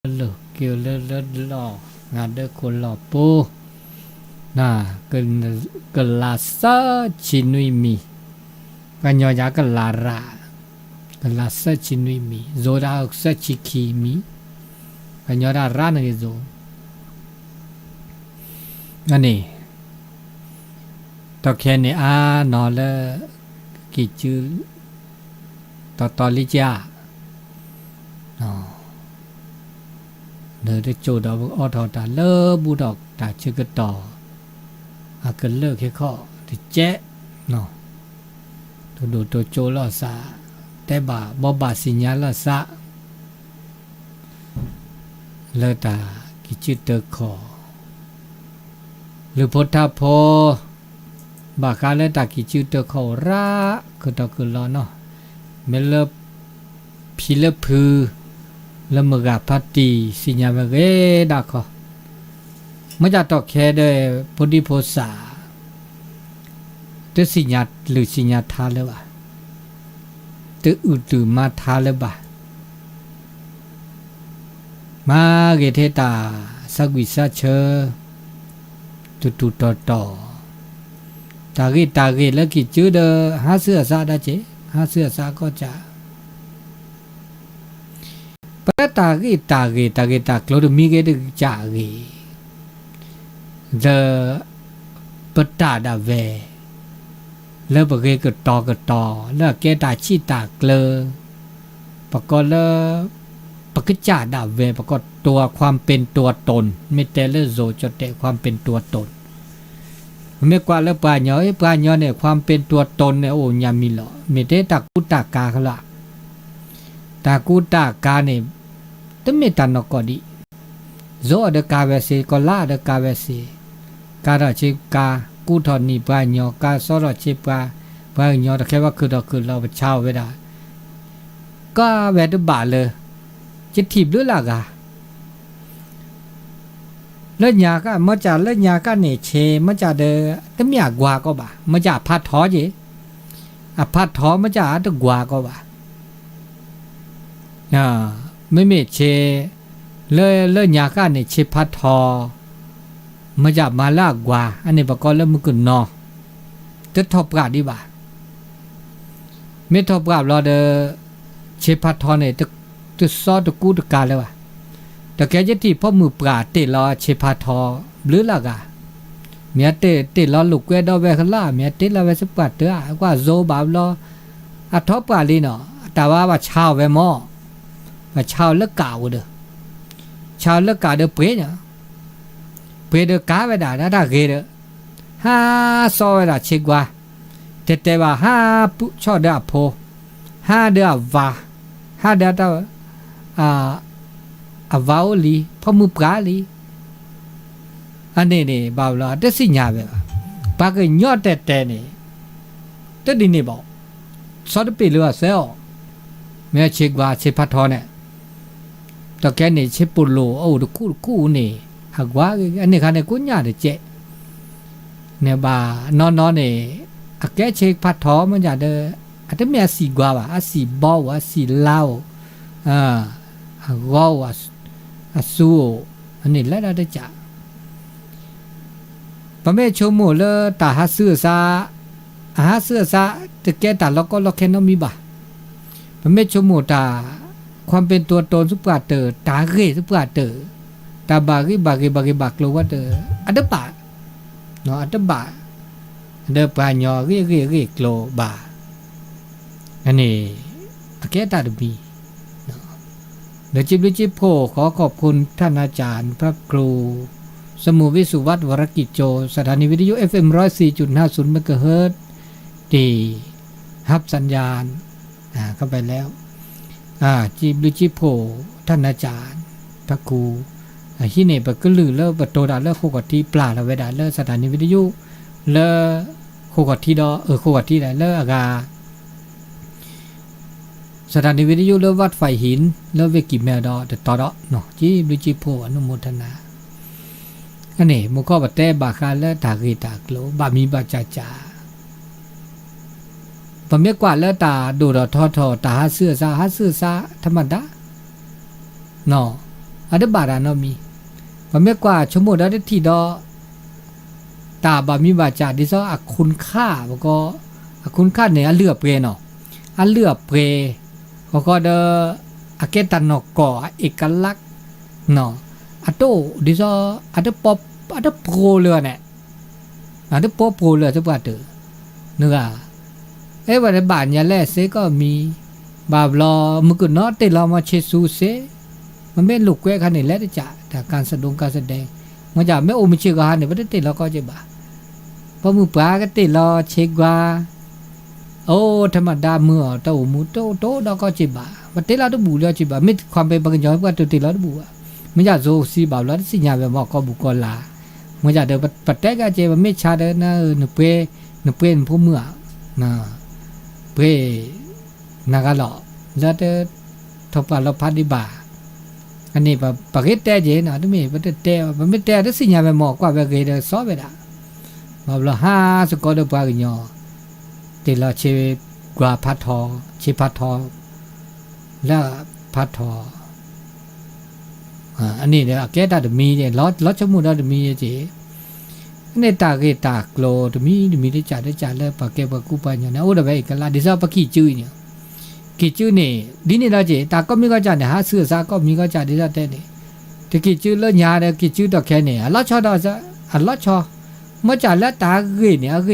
lửa kêu lơ lọ ngạt đỡ con lọ po nà cần là sơ chỉ nuôi mì cái nhỏ giá cần là rạ cần là sơ chỉ nuôi mì rồi đã sơ chỉ kỳ mì cái nhỏ đã ra này rồi anh này tao khen này nó là kỳ chữ tao lý cha nơiได้โจดอกออทอตาเลอบูดอกตาชื่อกระต่อก็เลิกแค่ข้อที่แจ๊เนาะตัวดูตัวโจลอสาแต่บ่าสิญญาลอสาเลอตากิจิตเตอขอหรือพุทธโพบาคาเลตากิจิตเตอขอระคือตอคือลอเนาะเมลพิเลพือแล้วมือพัดตีสิญญาเวดาคอไม่จะตอกแค่เดพุทธิโพสาตัวสิญญาหรือสิญญาทาเลวะตัวอุตมาทาเลบะมาเกเทตาสักวิสัชเชตุต่อตาเกแล้วกิจืดหาเสื้อซาได้เจหาเสื้อซาก็จะตาเกลอดมีเกดจ่าเกเดปตาดาเวแล้วปะเกก็ต่อแล้วแกตาชีตาเกลอปะก็แล้วปะกจ่าดาเวปะก็ตัวความเป็นตัวตนไม่แต่ละโซจดแต่ความเป็นตัวตนไม่กว่าแล้วปลาเนาะเนี่ยความเป็นตัวตนเนี่ยโอ้ยามีหรอไม่ได้ตากุตากาเขาละตากุตากาเนี่ยแต่ไม่ตันนกอดีโซเดกาเวสีก็ลาเดกาเวสีการะชิกากูทอนีปาญอกาสรชิปาปาญอตะแค่ว่าคือเราไปเช่าไว้ได้ก็เวดบาเลยจะถีบหรือล่ะกะแล้วญาก็มาจากแล้วญาก็เนี่ยเชมาจากเดแต่ไม่อยากกว่าก็บ่ามาจากพัดท้อจีพัดท้อมาจากตะกว่าก็บ่าไม่เชเลยญาก็เนี่ยเชพัดท้อมาจากมาลากกว่าอันนี้ประกอบแล้วมันก็นอจะทบกาดดีบ่าไม่ทบกาดเราเดเชพัดท้อเนี่ยจะซอตะกูตะกาเลยว่ะแต่แกจะที่พ่อมือปราดเตะรอเชพาทอหรือล่ะกะเมียเตะรอลูกแกดอเวคล่าเมียเตะรอเวสปัดเตอะกว่าโซบาบรออะทอปาลีเนาะแต่ว่าชาวเวมอว่าชาวเลิกกาวเด้อชาวเลิกกาเด้อเปเนี่ยเปเด้อกาเวดาดาเกเด้อห้าซอเวดาเชกว่าแต่ว่าห้าปุชอเด้อโพห้าเด้อวาห้าเด้อตาวาวลีพ่อมือปลาลีอันนี้บ่าวละแต่สิญญาเวปากยอดแต่นี่แต่ดินี่บอกสอดปีเลยว่าเซลแม่เช็คว่าเชพัดทอเนี่ยตะแกนี่เชปุโลโอ้ตะคู่นี่หักว่าอันนี้คันเนี่ยกูญาติเจเนี่ยบ่านอนนี่อะแกเช็คพัดทอมันจะเด้ออะแต่แม่สีกว่าว่ะอะสีบ่าวอะสีลาวว้าวอาซูอันนี้แล้วได้จ้ะพระเมชโมเลตาหาเสื้อซาแต่แกตาเราก็เราแค่น้องมีบ่าพระเมชโมตาความเป็นตัวตนสุปราเตอร์ตาเกสุปราเตอร์ตาบากิบักโลว่าเตออันเดบะเนาะอันเดบะเดปาญอเกโกลบาอันนี้แกตาดบีเดี๋ยวจิบโพขอขอบคุณท่านอาจารย์พระครูสมุวิสุวัฒน์วรกิจโจสถานีวิทยุ FM 104.50 เมกะเฮิรตซ์ที่ฮับสัญญาณเข้าไปแล้วจิบโพท่านอาจารย์พระครูที่เนี่ยก็ลือเลิกโตดาเลิกโคกที่ปลาละเวดาเลิกสถานีวิทยุเลิกโคกที่ดอโคกที่ไหนเลิกอากาสถานีวิทยุเลือวัดไฟหินเลือเวกิแมวดอแต่ต่อดอเนาะจิโพอนุโมทนาอันนี้มุขบัตเตบาคาเลตากีตากโลบามีบาจาจาปะเมกว่าเลตาดูดอทอตาหาเสื้อซาธรรมดาเนาะ อันเดบาดานอมีบ่แม่กว่าชั่วโมงได้ที่ดอตาบามีบาจาดิซออคุณค่าบ่ก็อคุณค่าเนี่ยอันเลือเปรเนาะอันเลือเปรก็เดอเกตันนกอเอกลักษณ์เนาะอะโตดิซออะเดป๊อปอะเดโปรเลยเนี่ยอะเดโปโปเลยซุปาเตอเนื้อว่าในบ้านยาแลเสก็มีบาบลอมึกเนาะเตลอมาเชซูเสมันเป็นลูกแก้คันนี่แหละจ้ะแต่การแสดงมันจะไม่โอมิเชกาเนี่ยบ่ได้เตลอก็จะบ่าพอมือปลาก็เตลอเชกว่าโอ้ธรรมดามือเต้าหมูโตดอกก็จะบ่าว่าเตลอตบูแล้วจะบ่าไม่ความเป็นบางอย่างก็เตลอตบูมันจะโซซีบาบลอสิญญาแบบมอก็บุกอลามันจะเดปัตเตก็จะไม่ชาเดนะนเปผู้มือนะเปนากาลอแล้วเดทบาลพัดดิบาอันนี้ปะเกตเตเจนะตุมีปะเตมันไม่เตได้สิญญาแบบมอกว่าแบบเกเดซอเวดาบาบลหาสกอดปากญอเตลอเชกว่าพัดทอเชพัดทอแล้วพัดทออันนี้เนี่ยแกตาดมีเนี่ยลอชมูดาดมีเจเนี่ยตาเกตากโลดมีได้จ่าแล้วปะเกปะกูปะญนะโอ้ดะเบกลาดิซาปะขี้จื้อเนี่ยขี้จื้อนี่ดินี่ละเจตาก็มีก็จ่าเนี่ยหาเสื้อซาก็มีก็จ่าดิซาเตเนี่ยตะขี้จื้อละญาเนี่ยขี้จื้อดอกแค่เนี่ยลอชอดอซะลอชอมะจ่าละตาเกเนี่ยเก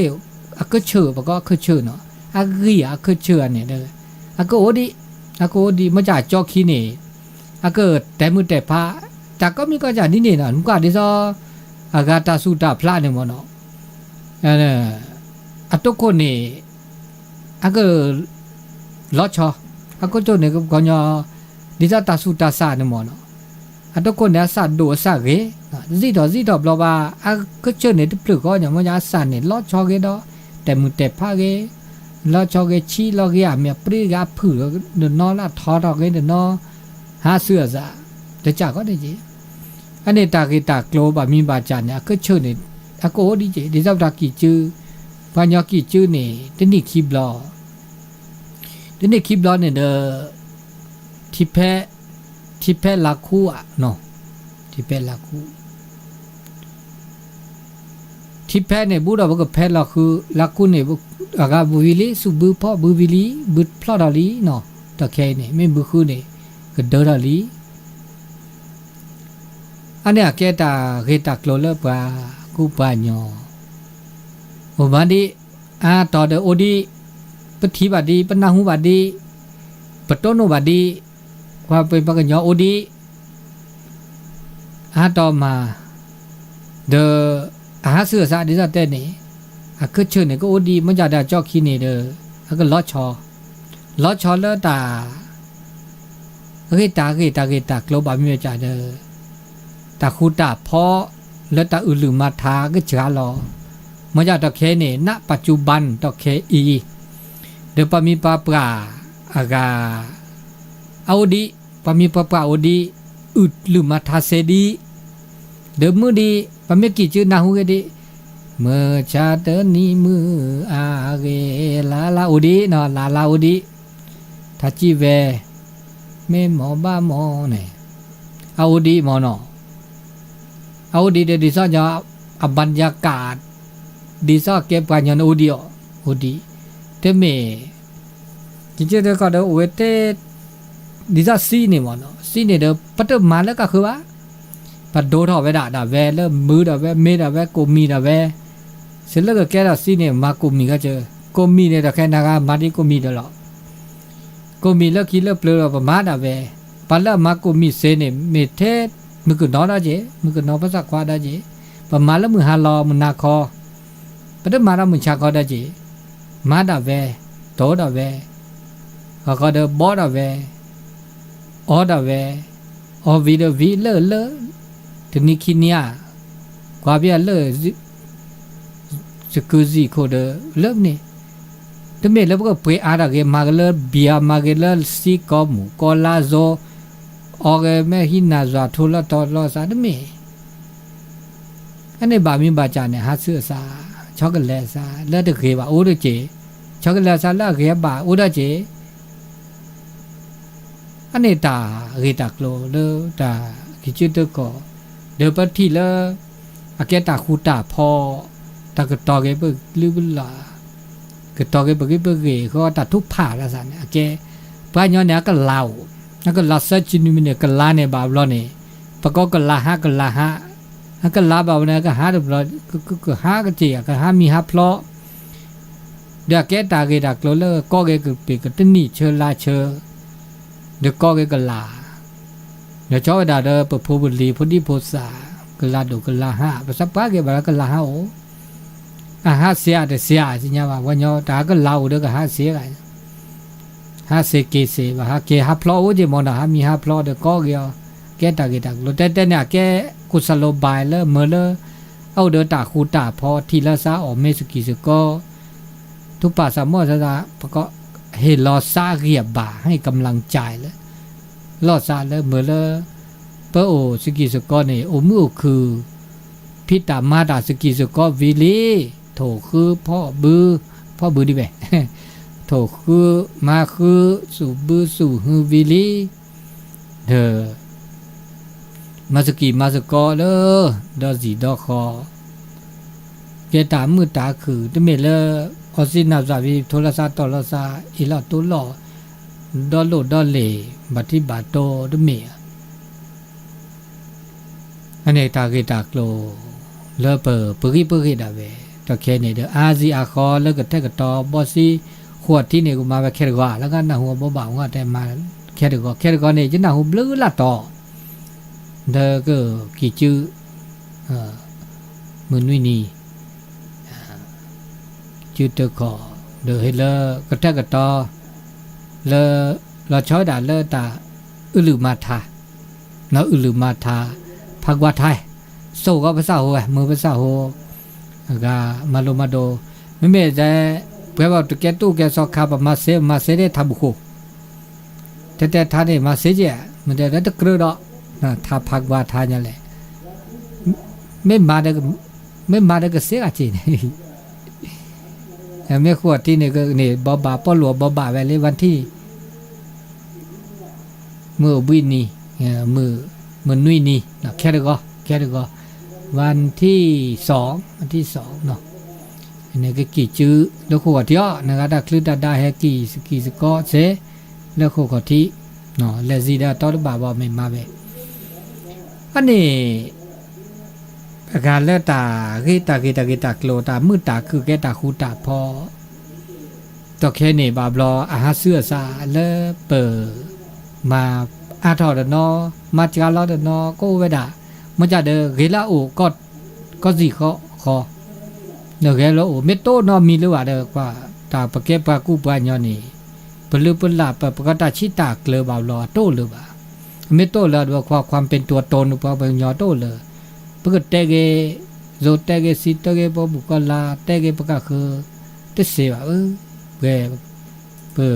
อะก็เชื่อปะก็คือเชื่อเนาะอะเกอะคือเชื่อเนี่ยเด้ออะก็โอดีมะจ่าจอกขี้เนี่ยอะก็แต่มือแต่พระแต่ก็มีก็จ่านี่เนี่ยนะนุกว่าดิซออากาตาสุตาพลาเนี่ยมั้งเนาะอะตุกคนนี่อะก็ลอชออะก็โจเนี่ยก็ญอดิซาตาสุตาสาเนี่ยมั้งเนาะอะตุกคนเนี่ยสาโดสาเกซิดอบลอบาอะก็เจอเนี่ยปลึกก็ญมันยาสาเนี่ยลอชอเกดอแต่มือแต่พระเกลอชอเกชีลอเกอะเมียปรีกาผือเดนอละทอดอกเกเดนอหาเสื้อซะแต่จ่าก็ได้จิอันนี้ตากีตากโลบะมีบาจานเนี่ยก็เชิญเนี่ยอะโกดีเจดิซาตากีจื้อพญากีจื้อนี่ตนี่คีบลอเนี่ยเดทิเพลาคูอ่ะเนาะทิเพลาคูทิเพเนี่ยบูดาบก็เพลาคือลาคูเนี่ยอากาบุวิลีสุบุพ่อบุวิลีบุพลอดาลีเนาะตะแคเนี่ยไม่บุคือเนี่ยก็เดดาลีอันนี้แกตาเกตากโลเลปากูปาญอโอบาดีต่อเดโอดีปฏิบัติดีปนาหูบัดดีปตโนบัดดีความเป็นปะกญอโอดีต่อมาเดหาเสื้อซาดิซาเตนี่คือเชิญเนี่ยก็โอดีมันจะได้จอกขี้นี่เด้อก็ลอชอแล้วตาเกตากโลบามีจ่าเด้อตาคูตาพอแล้วตาอือลืมมาทาก็เชื่อรอมันจะตะเคเนี่ยณปัจจุบันตะเคอีเดี๋ยวปามีปาปลาอากาเอาดีปามีปาปลาเอาดีอึดลืมมาทาเสดีเดี๋ยวมือดีปามีกี่ชื่อนาหูกันดีเมื่อชาเตนี้มืออาเกลาอุดีเนาะลาอุดีทัจิเวเมหมอบ้าหมอเนี่ยเอาดีหมอเนาะเอาดีเดดิซอญาบรรยากาศดิซอเก็บกันยอนโอดีเตเมกิจเดก็เดเวเตดิซอซีนี่มอนซีนี่เดปัตมาแล้วก็คือว่าปัดโดทอเวดาดาเวเลมือดาเวเมดาเวโกมีดาเวเสร็จแล้วก็แกดาซีนี่มาโกมีก็เจอโกมีเนี่ยตะแค่นากามาดิโกมีดลอโกมีแล้วคิดแล้วเปลือประมาดาเวปัลละมาโกมีเซนี่เมเทมึงก็นอได้เจมึงก็นอภาษาควาได้เจประมาณแล้วมึงหาลอมึงนาคอประเดี๋ยวมาแล้วมึงชาคอได้เจมาดาเวโตดาเวก็เดบอดาเวออดาเวอวีเดวีเลทีนี้คินียกว่าเบียเลสกุซีโคเดเริ่มนี่แต่เมื่อแล้วก็ไปอาราเกมาเกลเบียมาเกลซีกอมูกอลาโซออกแม่หินาจาทุลตอลอซาดเมอันนี้บามีบาจาเนี่ยหาเสื้อซาช็อกโกแลตซาแล้วตะเกบาโอเดเจช็อกโกแลตซาแล้วเกบาโอเดเจอันนี้ตาเกตากโลเลตาเก กิจิตก็เดี๋ยวปที่ละอาแกตาคูตาพอตากตอเกเบิกลืบลากตอเกเบิกเบิกเกก็ตาทุกผ่าละสันอาแกป้าย้อนเนี่ยก็เล่าแล้วก็ลาสัจจินุมิเนี่ยก็ลาเนี่ยบาบล้อเนี่ยปะก็ลาฮะก็ลาฮะแล้วก็ลาบาเนี่ยก็หาเรียบร้อยก็หาก็เจียก็หามีหาเพลาะเดี๋ยวแกตาเกดักโลเลก็เกก็เปก็ตนี่เชลาเชเดี๋ยวก็เกก็ลาเดี๋ยวชอบด่าเด้อปะพูบุรีพอดีโพสาก็ลาดูก็ลาฮะภาษาปากเกบาก็ลาฮะโอหาเสียแต่เสียสิญาว่าวันยอตาก็ลาวเด้อก็หาเสียกันหาเสเกเสว่าหาเกหาเพลาะโอเจมอนะหามีหาเพลาะเด้อก็เกแกตาเกดักโลแต่เนี่ยแกกุศโลบายแล้วเมื่อเลเอาเด้อตาคูตาพอทีละซาออเมสกิสก็ทุกป่าสามมอสะก็เฮลอซาเรียบบาให้กำลังใจแล้วลอซาแล้วเมื่อเลเปโอสกิสก็เนี่ยโอมือคือพิตามาดาสกิสก็วิลีโถคือพ่อบือดิแบโถคือมาคือสู่บือสู่ฮือวิลีเด้อมาสกิมาสกอเด้อดอสีดอคอเกตามือตาคือตะเมเลออสินาซาวิโทรศัพท์ตอลซาอีลอตุลอดอโลดอเลบัติบาโตตะเมอันนี้ตาเกตากโลเลเปอปริดาเวตะแค่นี่เด้ออาซีอาคอแล้วก็แทกตอบอซีขวดที่นี่กูมาแค่กว่าแล้วก็นะหัวบ่บ่าวว่าแต่มาแค่ก็นี่จะนะหัวบลือละต่อเด้อก็กี่จื้อมือนุ่ยนี่จื้อเตอขอเด้อให้เลก็แทกตอเลเราช้อยด่าเลตาอุลุมาทาเนาะอุลุมาทาภาคว่าไทยโซก็ภาษาโหมือภาษาโหก็มาโลมาโดไม่แม่ใจเพื่อว่าแกตู้แกสอกคาบมาเสได้ทำบุคแต่ท่านนี่มาเสเจมันจะได้ตะกรึดนะถ้าพักว่าทานนั่นแหละไม่มาได้ก็เสียจริงไม่ขวดที่นี่ก็นี่บ่าป้อหลวงบ่าไว้เลยวันที่มือวินนี่มือนุ่ยนี่นะแค่เด็กก็วันที่2เนาะอันนี้ก็กี่จื้อแล้วขวดที่อ่ะนะครับดักคลื่นได้ให้กี่สกอเสแล้วขวดที่เนาะเลซีดาตอดบ่าไม่มาเว้อันนี้การเลือตาเกตาโกลตามือตาคือแกตาคูตาพอตัวแค่นี้บาบลออาหาเสื้อซาเลเปิดมาอาทอดนอมาจาลอดนอก็เวดามันจะเดเกลาโอก็สิขอเดเกลาโอเมโตนอมีหรือว่าเดกว่าตาปะเกปะกูปะญอนี่ปลือปลาปะปะกตาชิตาเกลบาบลอโตหรือว่าเมโตแล้วว่าความเป็นตัวตนปะญอโตเลยปะกเตเกโซเตเกสิเตเกปบุกลาเตเกปะกะคือตเสว่าเกเปิ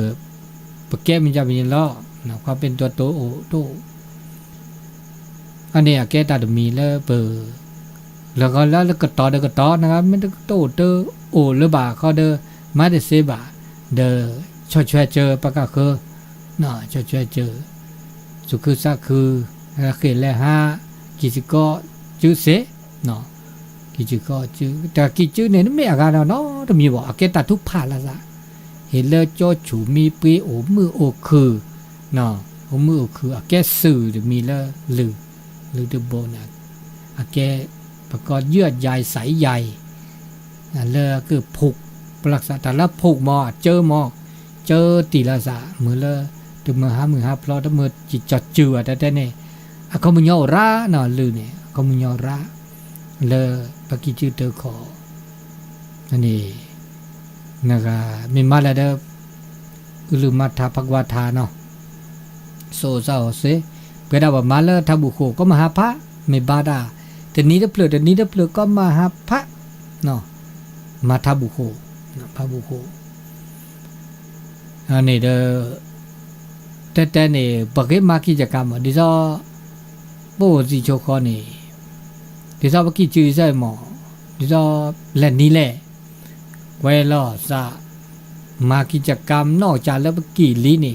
ปะเกมันจะมีล้อนะความเป็นตัวโตอันนี้แกตาดมีแล้วเปิแล้วก็ต่อนะครับไม่ต้องโตโอหรือบ่าเขาเดอมาเดเสบ่าเดอช่วยเจอปะกะคือเนาะช่วยเจอสุคือซะคือราเขและหากิจิก็จื้อเสเนาะกิจิก็จื้อแต่กิจื้อเนี่ยไม่อาการเนาะต้องมีบ่แกตาทุกผ่าละซะเห็นแล้วจอฉูมีปีโอมือโอคือเนาะโอมือโอคือแกสื่อมีแล้วหรือตะโบนะแกประกอบเยื่อใยใสใยเลยคือผูกปรักษาแต่ละผูกหมอเจอตีละสะมือเลยถึงมือหาเพราะถ้ามือจิตจดจืดแต่เนี่ยเขามึงยอระเนาะลือเนี่ยเขามึงยอระเลยปกิจืดเตอขออันนี้นะครับมีมาแล้วเด้ออุลุมาทาภควาทาเนาะโซเศร้าเสเวลาว่ามาแล้วทบุโคก็มาหาพระไม่บาดาแต่นี้เด้อเปลือกก็มาหาพระเนาะมาทบุโคพระบุโคอันนี้เด้อแต่เนี่ยปกติมากิจกรรมดิซอโบสิโชคอนี่ดิซอปกิจือใส่หมอดิซอแล่นนี่แหละเวลาซะมากิจกรรมนอกจากแล้วปกิลีนี่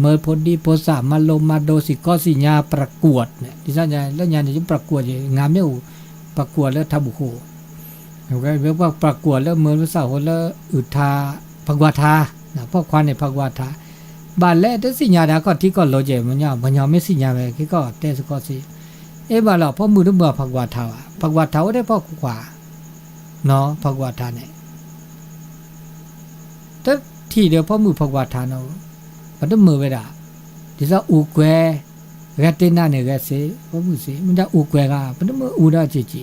เมื่อพอดีโพสามาลมมาโดสิก็สิญาประกวดเนี่ยดิฉันแล้วญาเนี่ยจะประกวดงามเนี่ยประกวดแล้วทำบุโคแล้วก็เรียกว่าประกวดแล้วเมื่อรู้สาวแล้วอุทาภควาทานะพวกควันในภควาทาบ้านแรกสิญาดาก็ที่ก็โลเจมันยังไม่สิญาไปก็เตสก็สิบ้านเราพ่อมือต้องเบื่อภควาทาภควาทาได้พ่อขวาเนาะภควาทาเนี่ยแต่ที่เดียวพ่อมือภควาทาเนาะมันต้องมือไปด่าที่จะอุกเวกเตน่าเนี่ยก็สิพ่อมือสิมันจะอุกเวก็มันต้องมืออุดาจี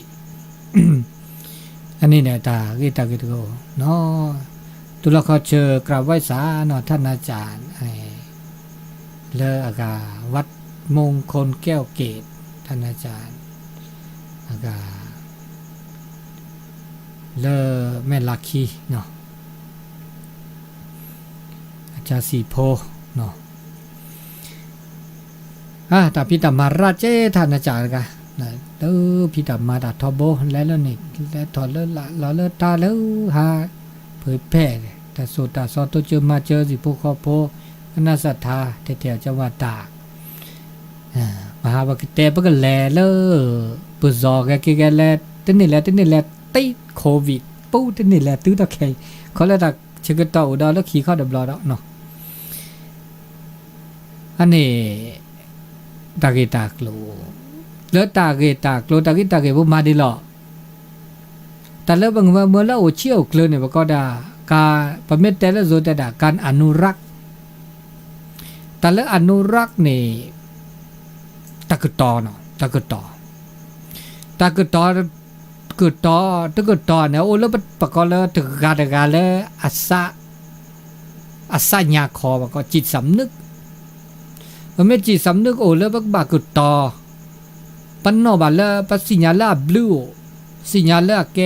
อันนี้เนี่ยตากิตโกเนาะตุลาเขาเจอกราบไหว้สาเนาะท่านอาจารย์เลออากาวัดมงคลแก้วเกตท่านอาจารย์อากาเลอแม่ลักคีเนาะอาจารย์สีโพเนาะแต่พี่ตามาราชท่านอาจารย์กันพี่ตามาดาทอโบแล้วนี่แล้วถอดแล้วเราเลิศตาแล้วหาเผยแพร่แต่สุดตาซอตัวเจอมาเจอสิพวกคอโพน่าศรัทธาแถวจังหวัดตากมหาวิทยาลัยปก็แลปุจอแกแลตินี่แหละติดโควิดปู้ตินี่แหละตื้อตะแคงเขาเลยตักเชิงต่ออุดรแล้วขี่เข้าดับรอแล้วเนาะอันนี้ตากีตากโลแล้วตากีตากโลตากีตากบุมาดีหรอแต่แล้วบางเมื่อแล้วโอเชี่ยวเกลือเนี่ยก็ได้การประเมินแต่ละโซนแต่ละการอนุรักษ์แต่ละอนุรักษ์นี่ตะกตอเนาะตะกตอเนี่ยโอ้แล้วประกอบแล้วถึงการแล้วอัศญาคอก็จิตสำนึกมันไม่จิตสำนึกโอ้แล้วบากตอปันนอบาแล้วปัสิญญาลาบลูสิญญาลาแก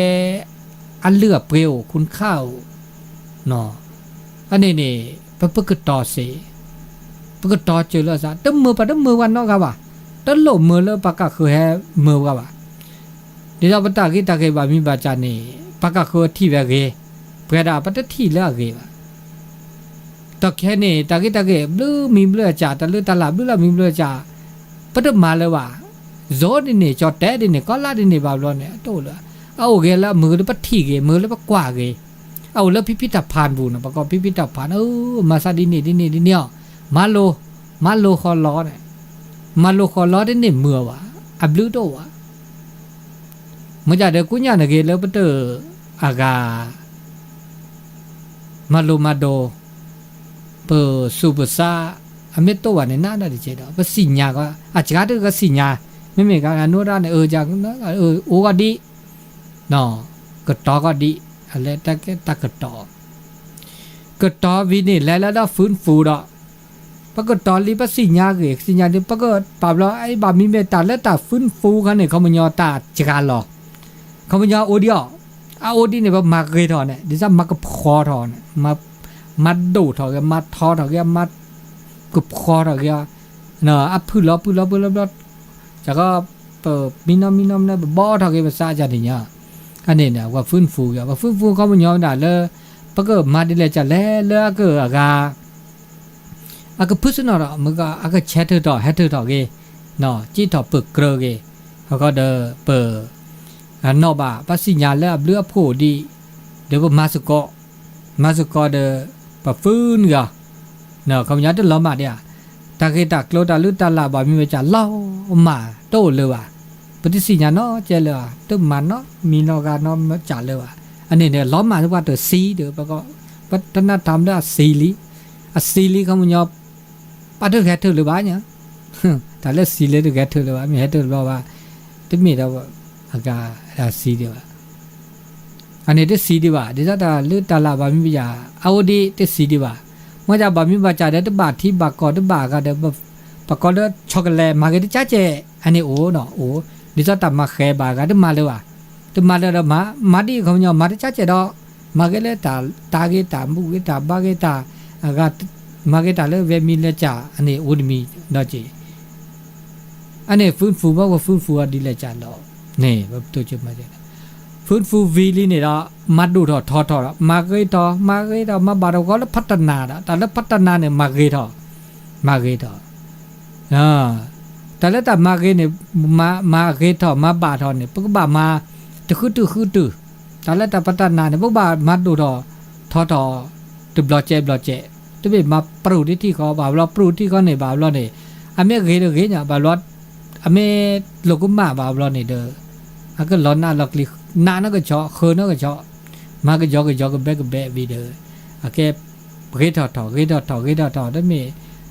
อันเลือเปรียวคุณข้าวเนาะอันนี้นี่ปกตอสิปกตอเจอแล้วซะตึ้มมือวันเนาะครับว่าตลบมือแล้วปากกาคือแฮมือครับว่าเดี๋ยวปตากิตาเกบามีบาจานี่ปากกาคือที่แบบเกเพื่อดาปตที่แล้วเกว่าตอแค่นี้ตากิตาเกบลูมีเบลจ่าตะลือตลาบลูละมีเบลจ่าปตมาเลยว่าโซดินี่จอแตดินี่ก็ลาดินี่บาบลอนเนี่ยโตละเอาเกละมือแล้วปที่เกมือแล้วปกว่าเกเอาแล้วพิพิธภัณฑ์บูนะประกอบพิพิธภัณฑ์มาซาดินี่เนี่ยมาโลคอล้อเนี่ยมาโลคอล้อได้เนี่ยเมื่อวะอับลูโตวะมันจะเด็กกุญญาเนี่ยเกแล้วปเตออากามาโลมาโดเปอซูเปอร์ซาอเมโตวะเนี่ยน่าได้เจดอปสิญญาก็อาจจะก็สิญญาไม่กันอนุราเนี่ยจากโอกาดีเนาะก็ต่อก็ดีอะไรตะกตอวินี่แล้วฟื้นฟูดอกปกตอลีปสิญญาเกสิญญาดิปกปาบลอไอ้บามีเมตตาแล้วตาฟื้นฟูกันเนี่ยเขามันยอตาจกาลอเขามันยอโอดิโอดีเนี่ยมาเกยทอเนี่ยดิซัมมากพอทอเนี่ยมาดูทอกันมาทอทอกันมากพอทอกันเนาะอัพพื้นล้อจากก็มีน้ำเนี่ยบ่อทอกันภาษาจันเนี่ยอันนี้เนี่ยว่าฟื้นฟูกันว่าฟื้นฟูเขามันยอด่าเลยปกมาดิเลยจะแล้วก็อากาพุสนอมันก็อากาเชตต่อเฮตต่อเกเนาะจีต่อปึกเกรเกเขาก็เดเปนอบาปัสิญญาแล้วเลือโพดีเดี๋ยวมาสกอเดปะฟื้นกะเนาะคำยัดล้อมาเดียตาเกตากโลตาลุตาลาบามีเวจาเล่ามาโตเลยว่ะปฏิสิญญาเนาะเจเลยว่ะตึมันเนาะมีนอกาเนาะจ่าเลยว่ะอันนี้เนี่ยล้อมาทุกว่าเดซีเดี๋ยวประกอบวัฒนธรรมได้ซีลีเขามันยอปัดแค่เธอหรือบ้าเนี่ยแต่เลือซีเลยแค่เธอหรือบ้ามีแค่เธอบอกว่าที่มีเราอากาซีดีว่าอันนี้ที่ซีดีว่าเดี๋ยวถ้าเลือดตาลาบามีวิญญาเอาดีที่ซีดีว่าเมื่อจะบามีบาจ่าเดี๋ยวบาที่บากอดบาก็เดี๋ยวปากอดช็อกโกแลตมาเกติจ้าเจอันนี้โอ้เนาะโอ้เดี๋ยวถ้ามาแค่บาก็เดี๋ยวมาเลยว่ะเดี๋ยวมาเลยเรามาดีเขาเนี่ยมาที่จ้าเจดอมาเกเลยตาเกตาบุเกตาบาเกตาอากามาเกตาเลยเวมิเลจ่าอันนี้อุดมีดอจีอันนี้ฟื้นฟูบอกว่าฟื้นฟูดีเลยจ่าเราเนี่ยแบบตัวจุดมาเจอฟื้นฟูวีลีเนี่ยเรามาดูทอมาเกยต่อมาบาเราก็แล้วพัฒนาแต่แล้วพัฒนาเนี่ยมาเกยต่อ มาเกตแต่แล้วแต่มาเกเนี่ยมาเกตมาบาทเนี่ยพวกบามาตะคือตื้อแต่แล้วแต่ปัตตานาเนี่ยพวกบามาดูทอตึบลอเจตัวเป็นมาปรูที่เขาบาเราปรูที่เขาเนี่ยบาเราเนี่ยอเมเกเนี่ยบาเราอเมโลกุมาบาเราเนี่ยเด้อก็ร้อนหน้าหลอกลิหน้านั่นก็เจาะคืนนั่นก็เจาะมาก็ยอกก็แบกวีเด้อแกเกตได้มี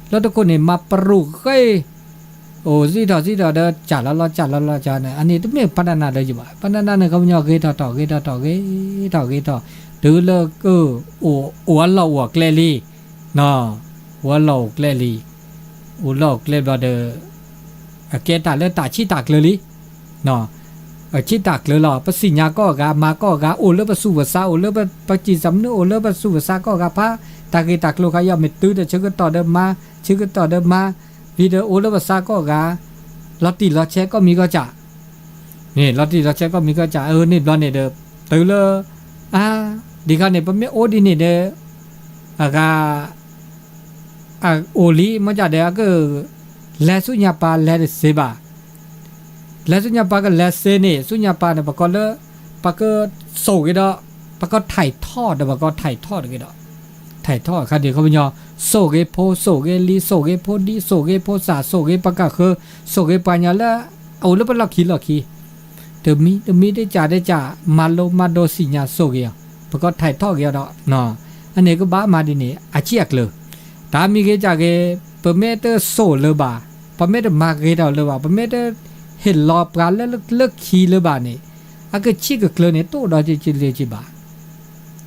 แล้วทุกคนเนี่ยมาปรูก็โอ้สิต่อเด้อจัดแล้วจัดเนี่ยอันนี้ต้องมีพัฒนาเลยจีบ่ะพัฒนาเนี่ยเขาไม่ยอมเกตต่อดูเลยก็หัวเราหัวเกลีเนาะหัวเราเกลีบาเด้อแกตาเลยตาชีตากเลยเนาะชีตากเลยหรอภาษีญาก็กามาก็กาโอ้เลยภาษุภาษาโอ้เลยภาจีสำนึกโอ้เลยภาษุภาษาก็กาพระตากโลกายามิตื้อเด้อชื่อก็ต่อเดิมมาวิดีโอแล้วภาษาก็กาลอตตี้ลอตเช็คก็มีก็จะนี่ลอตตี้ลอตเช็คก็มีก็จะนี่บลอนเนี่ยเด้อตื่นเลยดีกันเนี่ยผมไม่โอ้ดีเนี่ยเด้อโอลีมันจะเด้อก็แลสุญญาปาแลเสบาแลสุญญาปาก็แลเสนี่สุญญาปาเนี่ยปะก็เลยปะก็โศกกันดอกปะก็ถ่ายทอดปะก็ถ่ายทอดกันดอกถ่ายทอดค่ะเดี๋ยวเขาไปยอโศกโพโศกลีโศกโพดีโศกโพสาโศกปะก็คือโศกปัญญาละเอาแล้วปะล็อกขี้เดมีได้จ่ามาโดสิญาโศกปะก็ถ่ายทอดกันดอกเนาะอันนี้ก็บ้ามาดินี่อาเจียกเลยตามีเกจ่าเกเปเมเตอร์โซเลยบ่าเปเมเตอร์มาเกดเอาเลยบ่าเปเมเตอร์เห็นรอบกันแล้วเลิกขี้เลยบ่านี่อาก็ชิกเกลือเนี่ยโตดอจิเลยจิบ่า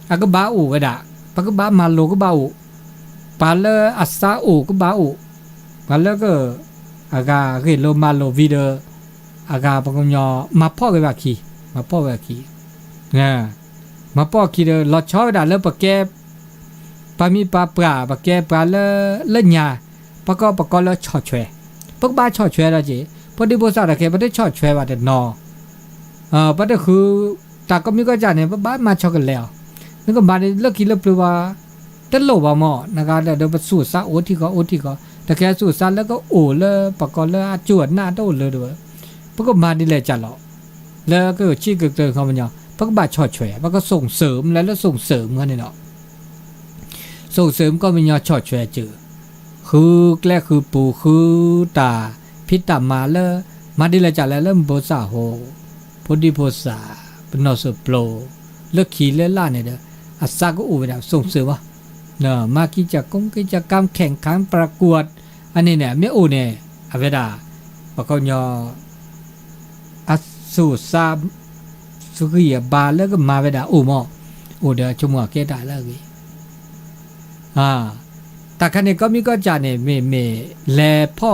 อาก็บ้าอูก็ด่าปะก็บ้ามาโลก็บ้าอูปาเลอัสซาอูก็บ้าอูปาเลก็อากาเกโลมาโลวีเดออากาปะก็ยอมาพ่อก็บ่าขี้มาพ่อขี้เดอลอชอด่าแล้วปะแกปามีปาปลาปะแกปลาเลญาปะก็เลชอช่วยปะบ้าชอช่วยแล้วจีพอดีบ่ซาตะแกบ่ได้ชอช่วยว่าแต่นอปะเดคือตาก็มีก็จาเนี่ยบ้ามาชอกันแล้วแล้วก็มาได้เลิกกินเลิกปลือว่าตะโลบ่หม้อนะครับแล้วเดี๋ยวสูตรซะโอที่ก็แต่แกสูตรซะแล้วก็โอ้เลยปะก็เลยจวดหน้าโตเลยด้วยปะก็มาได้แลจัดหรอแล้วก็ชี้เกิดเขามันยอปะก็บ้าชอช่วยปะก็ส่งเสริมแล้วส่งเสริมกันนี่เนาะส่งเสริมก็มียอชอช่วยเจอคือแกล้คือปู่คือตาพิตามาแล้วมาได้แลจัดแล้วเริ่มโบซาโฮพอดีโบซาเป็นนอสโปรเลิกขี่เล่นล่าเนี่ยเด้ออาซาก็อูไปแล้วส่งเสริมวะเนาะมากิจกรรมแข่งขันประกวดอันนี้เนี่ยไม่อูเนี่ยอเวดาปะก็ยออาสูซาสุกียบาแล้วก็มาเวดาอูหมออูเด้อชั่วโมงเกตได้แล้วกี่แต่คันนี้ก็มีก็จาเนี่ยเมแลพ่อ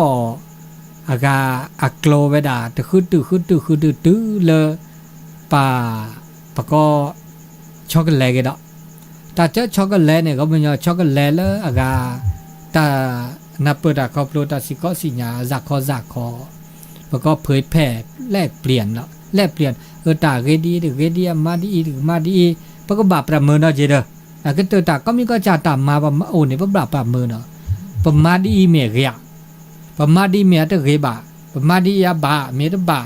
อากาอักโลเวดาตะคือตื้อเลยปะก็ช็อกโกแลตกันดอกแต่เจ้าช็อกโกแลตเนี่ยก็เป็นช็อกโกแลตแล้วอากาแต่นับเปิดครอบครัวตัดสิก็สิญาจากคอแล้วก็เผยแผ่แลกเปลี่ยนแล้วตาเกดีมาดีปะก็บาประเมินเนาะเจเด้อก็ตัวตาก็มีก็จะตามมาว่าโอ้เนี่ยปะประเมินเนาะปะมาดีเมเรียปะมาดีเมตะเกบาปะมาดียาบาเมตะบา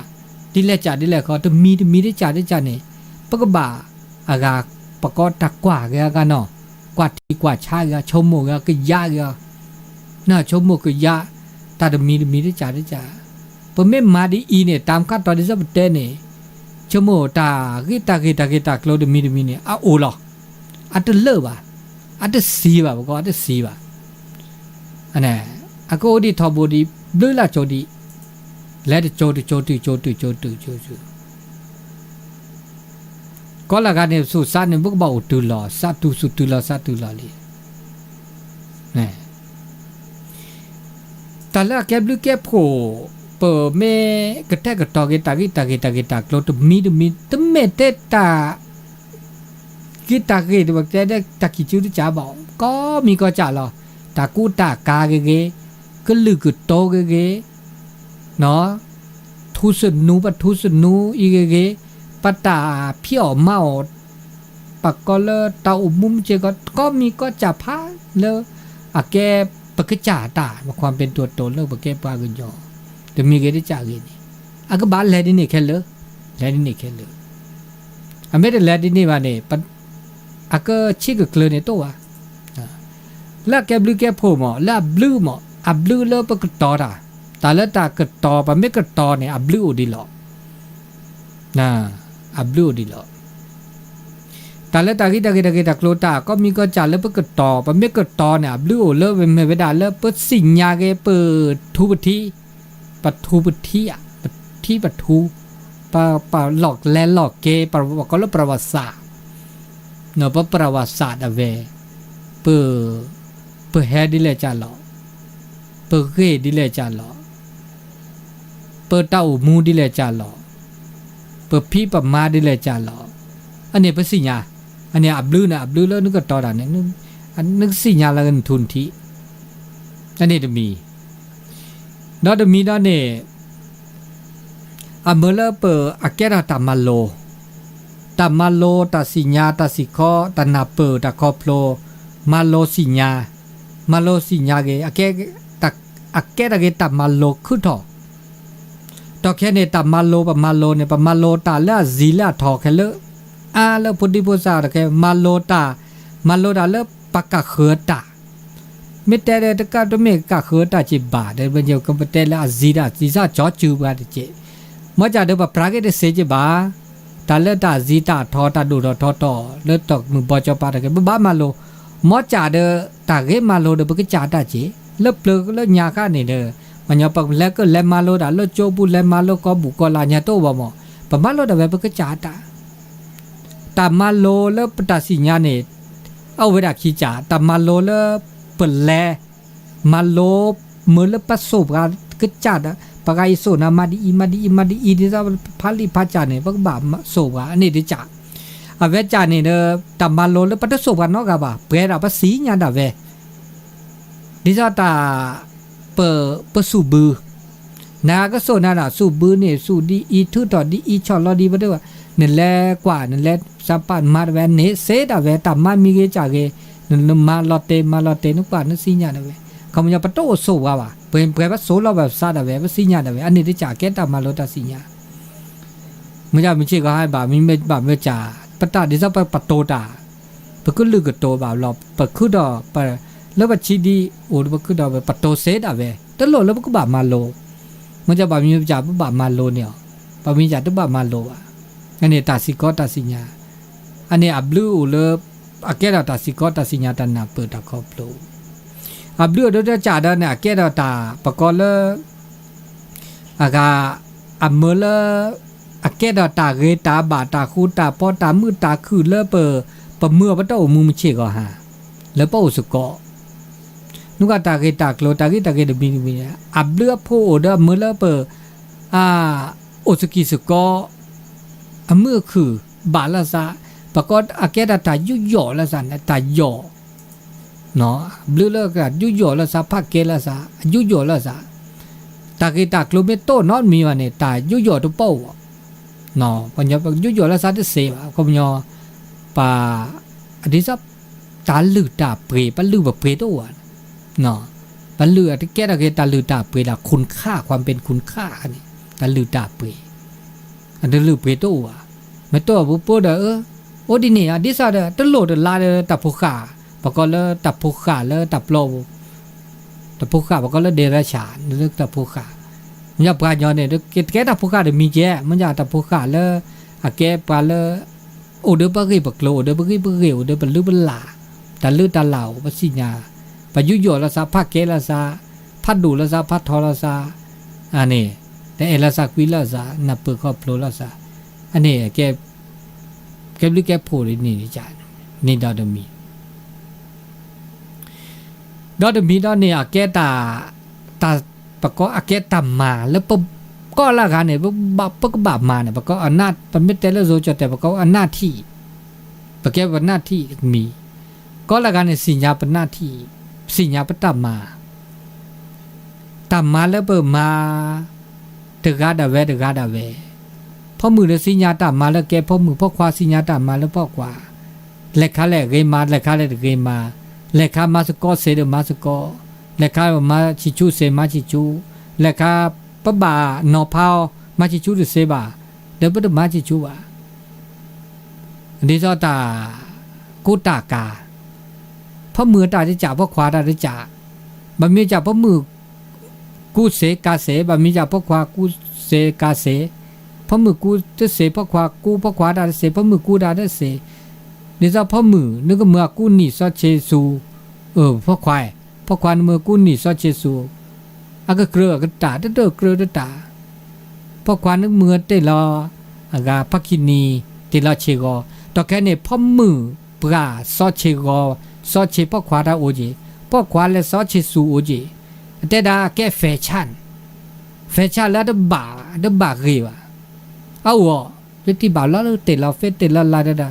ดิเลจ่าดิเลเขาจะมีได้จ่าเนี่ยปะก็บาอากาปะก็ตักกว่ากันเนาะกว่าที่กว่าชาชมโมก็ยาน่ะชมโมก็ยาตาจะมีได้จ่าปะไม่มาดีอีเนี่ยตามขั้นตอนที่จะเป็นเนี่ยชมโมตากิตาโคลดมีเนี่ยโอ้หรออัตเลบ่ะอัตสีบ่ะปะก็อัตสีบ่ะอันน่ะอากดีทอบดีเบลล่าโจดีแล้วโจตุก็ละกันเนี่ยสุสานเนี่ยพวกบ่าวตุลาสัตุสุตุลาเลยเนี่ยแต่ละแกบลูกแกบโผเปิดเมกระแทกกระตอกตาโลตมีตเมเตตากิตาเกตบักแต่ตากิจูจ่าบอกก็มีก็จ่าหรอตากูตากาเกก็ลึกโตเกเนาะทุสนูอีเกปะตาเพี้ยวเมาปะก็เลตามุมเจก็มีก็จะพาเลอะแก ปกจ่าตาความเป็นตัวตนเลิกปกแก้ปากันยอแต่มีเกได้จ่าเกนี่อะก็บ้านแลดินี่แค่เลยแลดินี่แค่เลยอะไม่ได้แลดินี่ว่าเนี่ยอะก็ชิกเกลือเนี่ยตัวแล้วแกบลูแกโผล่หมอแล้วบลูหมออับลูแล้วปกตอดาแต่แล้วตากตอปะไม่กตอเนี่ยอับลูดีหรอนะอับลูดีหรอแต่แล้วตากิตาโคลตาก็มีก็จ่าแล้วปกตอปะไม่กตอเนี่ยอับลูแล้วไม่เวดาแล้วเปิดสิญญาเกเปิดทูปทีปัทูปทีอ่ะที่ปัทูปะหลอกแลหลอกเกปะก็แล้วประวัติศาสตร์เนาะประวัติศาสตร์อะเวเปิดแฮดิเลจ่าหรอเปิดเกดิเลจ่าหรอเปิดเต้ามูดิเลจ่าหรอเปิดพี่ปะมาดิเลจ่าหรออันนี้เป็นสิญญาอันนี้อับลูนะอับลูแล้วนึกก็ต่อด่านเนี่ยนึกสิญญาละกันทุนทีอันนี้จะมีนอกจากมีนั่นเนี่ยอเมเลเปิดอาเกราตามาโลตาสิญญาตาสิคอตานาเปิดตาคอโพลมาโลสิญญาเกอาเกตาเกตามาโลคือถอตอแค่เนี่ยตามาโลปะมาโลเนี่ยปะมาโลตาแล้วจีแล้วถอแค่เลแล้วพุทธิพุทธาตะแค่มาโลตาแล้วปะกะเขอตาไม่แต่ตะกะตะเมกะเขอตาจิบาเดบันเยกำปะแต่ละจีซ่าจอจูบาเจมอจาเดบะปราเกเตเซจิบาตาเลตาจีตาทอตาดูทอเลตอกมือบอจอปาตะแค่บ้ามาโลมอจาเดตาเกมาโลเดบกะจาตาเจเลเปลกเลญาคานี่เดมันยอปักแล้วก็เลมาโลดาเลโจบุเลมาโลก็บุกอลาญาโตบ่หมอปะมาโลดาเวบกะจาตามาโลเลปตาสิญญาเนี่ยเอาเวลาขี้จ่าตามาโลเลเปิดแลมาโลเมื่อเลปัสสุกากึจ่าดปะไกโซนามาดีที่จะพาลิพาจาเนี่ยปักบาสุกาอันนี้ดิจ่าอาเวจ่าเนี่ยเดตามาโลเลปัตสุกานอกาบ่าเปรอะปัสสิญญาดาเวดิจะตาเปสุบือนาก็โซนาสูบือเนี่ยสูดีอีทุต่อดีอีชอลอดีบ่ได้ว่านั่นแหละกว่านั่นแหละสัปปะมาเวเนเซดาเวตามามีเกจาเกนั่นมาลอเตนุกว่านั่นสิญญาดาเวเขามันจะปะโตโซว่าว่าเปว่าโซลอแบบซาดาเวสิญญาดาเวอันนี้ได้จากแกตามาลอตาสิญญามันจะมีชื่อก็ให้บ่ามีบ่าเวจาปะตาดิซะปะโตตาปะกุลึกโตบ่าลอปะคุดอปะแล้วปะชีดีโอปะคุดอปะโตเซดาเวตโลแล้วก็บ่ามาโลมันจะบ่ามีจาบ่ามาโลเนี่ยบ่ามีจาตบ่ามาโลอ่ะอันนี้ตาสิกอตาสิญญาอันนี้อับลูเลอาเกราตาสิกอตาสิญญาตานาเปิดตาคอโพลอับลูเดจะจ่าดาเนี่ยอาเกราตาปะกอเลอากาอัมเมเลอาเกราตาเกตาบาตาคูตาปอตามือตาคือเลเปปะเมื่อปะโตมือมเชกอหาเลปอสุกอนุกตาเกตาโคลตาเกตาเกดบินิอับลูโพโอเดเมเลเปโอสกิสุกออเมื่อคือบาลาซาปะกออาเกตาตายุยอละซานะตายอเนาะบลูเลกะยุยอละซาพักเกละซายุยอละซาตาเกตาโคลเมโตนอนมีวะเนี่ยตายุยอตุเป้าเนาะปัญญายุยอละซาตเสวะก็มญอปาอดิซับตาลือตาเปรปะลือบ่เปรโตอะเนาะปะลือที่แกตาเกตาลือตาเปรละคุณค่าความเป็นคุณค่านี่ตาลือตาเปรอันเดลือเปรโตอะไม่ตัวบุปผาโอดิเนี่ยดิซาเดตโลดลาเดตับพุขาปะก็เลตับพุขาเลตับโลตับพุขาปะก็เลเดรัจฉานเลือกตับพุขามันจะปลาญอเนี่ยแกตับพุขาเดมีแจมันจะตับพุขาเลอะแกปลาเลโอเดปะกีปะโลเดปะกีปะเกโอเดปะลือบลาตะลือตะเหล่าปะสิญญาปะยุยอละซาพักเกละซาพัดดูละซาพัดทอละซาอันนี้แต่เอละซาควิละซานับเปคอโพลละซาอันนี้แกบลิแกโผล่นี่จานนี่ดอดมีดอเนี่ยอาเกตาปะก็อาเกตามาแล้วปะก็ละกันเนี่ยปะก็บามาเนี่ยปะก็อำนาจปะไม่แต่ละโซจแต่ปะก็อำนาจที่ปะแกว่าหน้าที่มีก็ละกันเนี่ยสิญญาเป็นหน้าที่สิญญาเป็นตามาแล้วเปิดมาเดกาดาเวพ่อมือเลยสิญญาตามมาแล้วแกพ่อมือพ่อควาสิญญาตามมาแล้วพ่อควาเลขาแหลกเกมาเลขาแหลกเกมาเลขามาสกอเซเดมาสกอ และข้ามาชิจูเซมาชิจูและข้าปะบ่านอพาวมาชิจูเซบ่าเดี๋ยวปะมาชิจูบ่าดิซอตากูตากาพระมือตาจะจ่าพระขวาตาจะจ่าบะมีจ่าพระมือกูเสกาเสบะมีจ่าพระขวากูเสกาเสพระมือกูจะเสพระขวากูพระขวาตาจะเสพระมือกูตาจะเสดิซอพระมือนึกก็เมื่อกูนี่ซอเชซูพระควายพระควานเมื่อกูนี่ซอเชซูอะก็เกลือก็ตาเด้อเกลือเด้อตาพระควานนึกเมื่อเตลออะกาพระคินีเตลอเชกอตอแค่เนี่ยพระมือปราซอเชกอซอเชพระควาตาโอเจพระควาและซอเชซูโอเจแต่ดาแกแฟชั่นแล้วเดบาเรีวะเอาวะเวทีบ่าแล้วเตลอเฟเตลอลาดา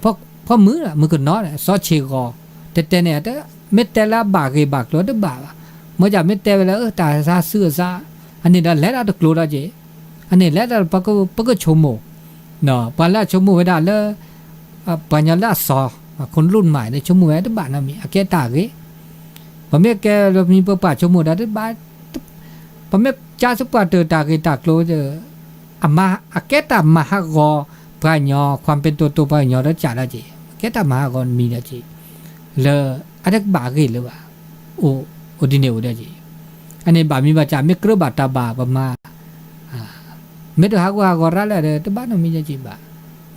เพราะมือก็น้อยซอเชกอแต่เนี่ยแต่เม็ดแต่ละบาเกบากตัวเดบาเมื่อจะเม็ดแต่เวลาตาซาเสือซาอันนี้ได้แล้วตะกลัวได้เจอันนี้แล้วปะก็ชมโมเนาะปะละชมโมเวลาแล้วปัญญาละซอคนรุ่นใหม่ในชมโมเวลาบ้านน่ะมีแกตาเกพอเมื่อแกเรามีประปาชมโมได้บ้านพอเมื่อจ้าสุปาเตอตาเกตากลัวเจอมาแกตามหากอปราญญาความเป็นตัวปราญญาแล้วจ่าได้เจแกตามหากอมีได้เจle adak bagi le ba o odine o de ji ane ba mi ba cha me kro ba ta ba ma me to ha ko ra le de ta ba no mi ji ba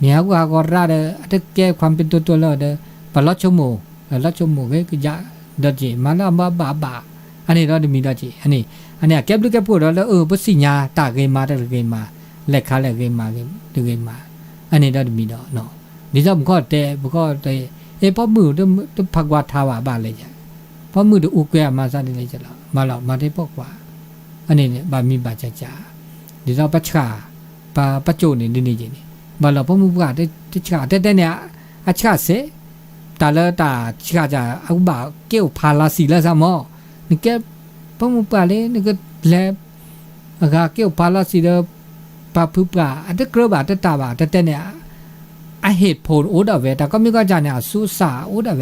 mi ha ko ra de adak ke ความเป็นตัวle de ba lo chomo ke ja de ji ma la ba ane ro de mi da ji ane ke blu ke pho ro le ba si nya ta ke ma de ke ma le kha le ke ma de ke ma ane da de mi da no ni sa mo ko teพอมือจะพักวัดทาวาบ้านเลยจ้ะพอมือจะอุกแกมาซะนี่เลยจ้ะมาได้พวกว่าอันนี้เนี่ยบามีบาจ่าเดี๋ยวเราปัจฉาปัจจุนี่นี่จีนี่บาเราพอมือว่าได้ฉาแต่เนี่ยอาฉาเสตาละตาฉาจะเอาบ่าเกี่ยวพาลาสีละซะมอนี่แกพอมือป่าเลยนี่ก็แลกาเกี่ยวพาลาสีละปาพุปาอันตะกระบาตะตาบาแต่เนี่ยเหตุผลโอดาเวแต่ก็มีก็จะเนี่ยสุสาโอดาเว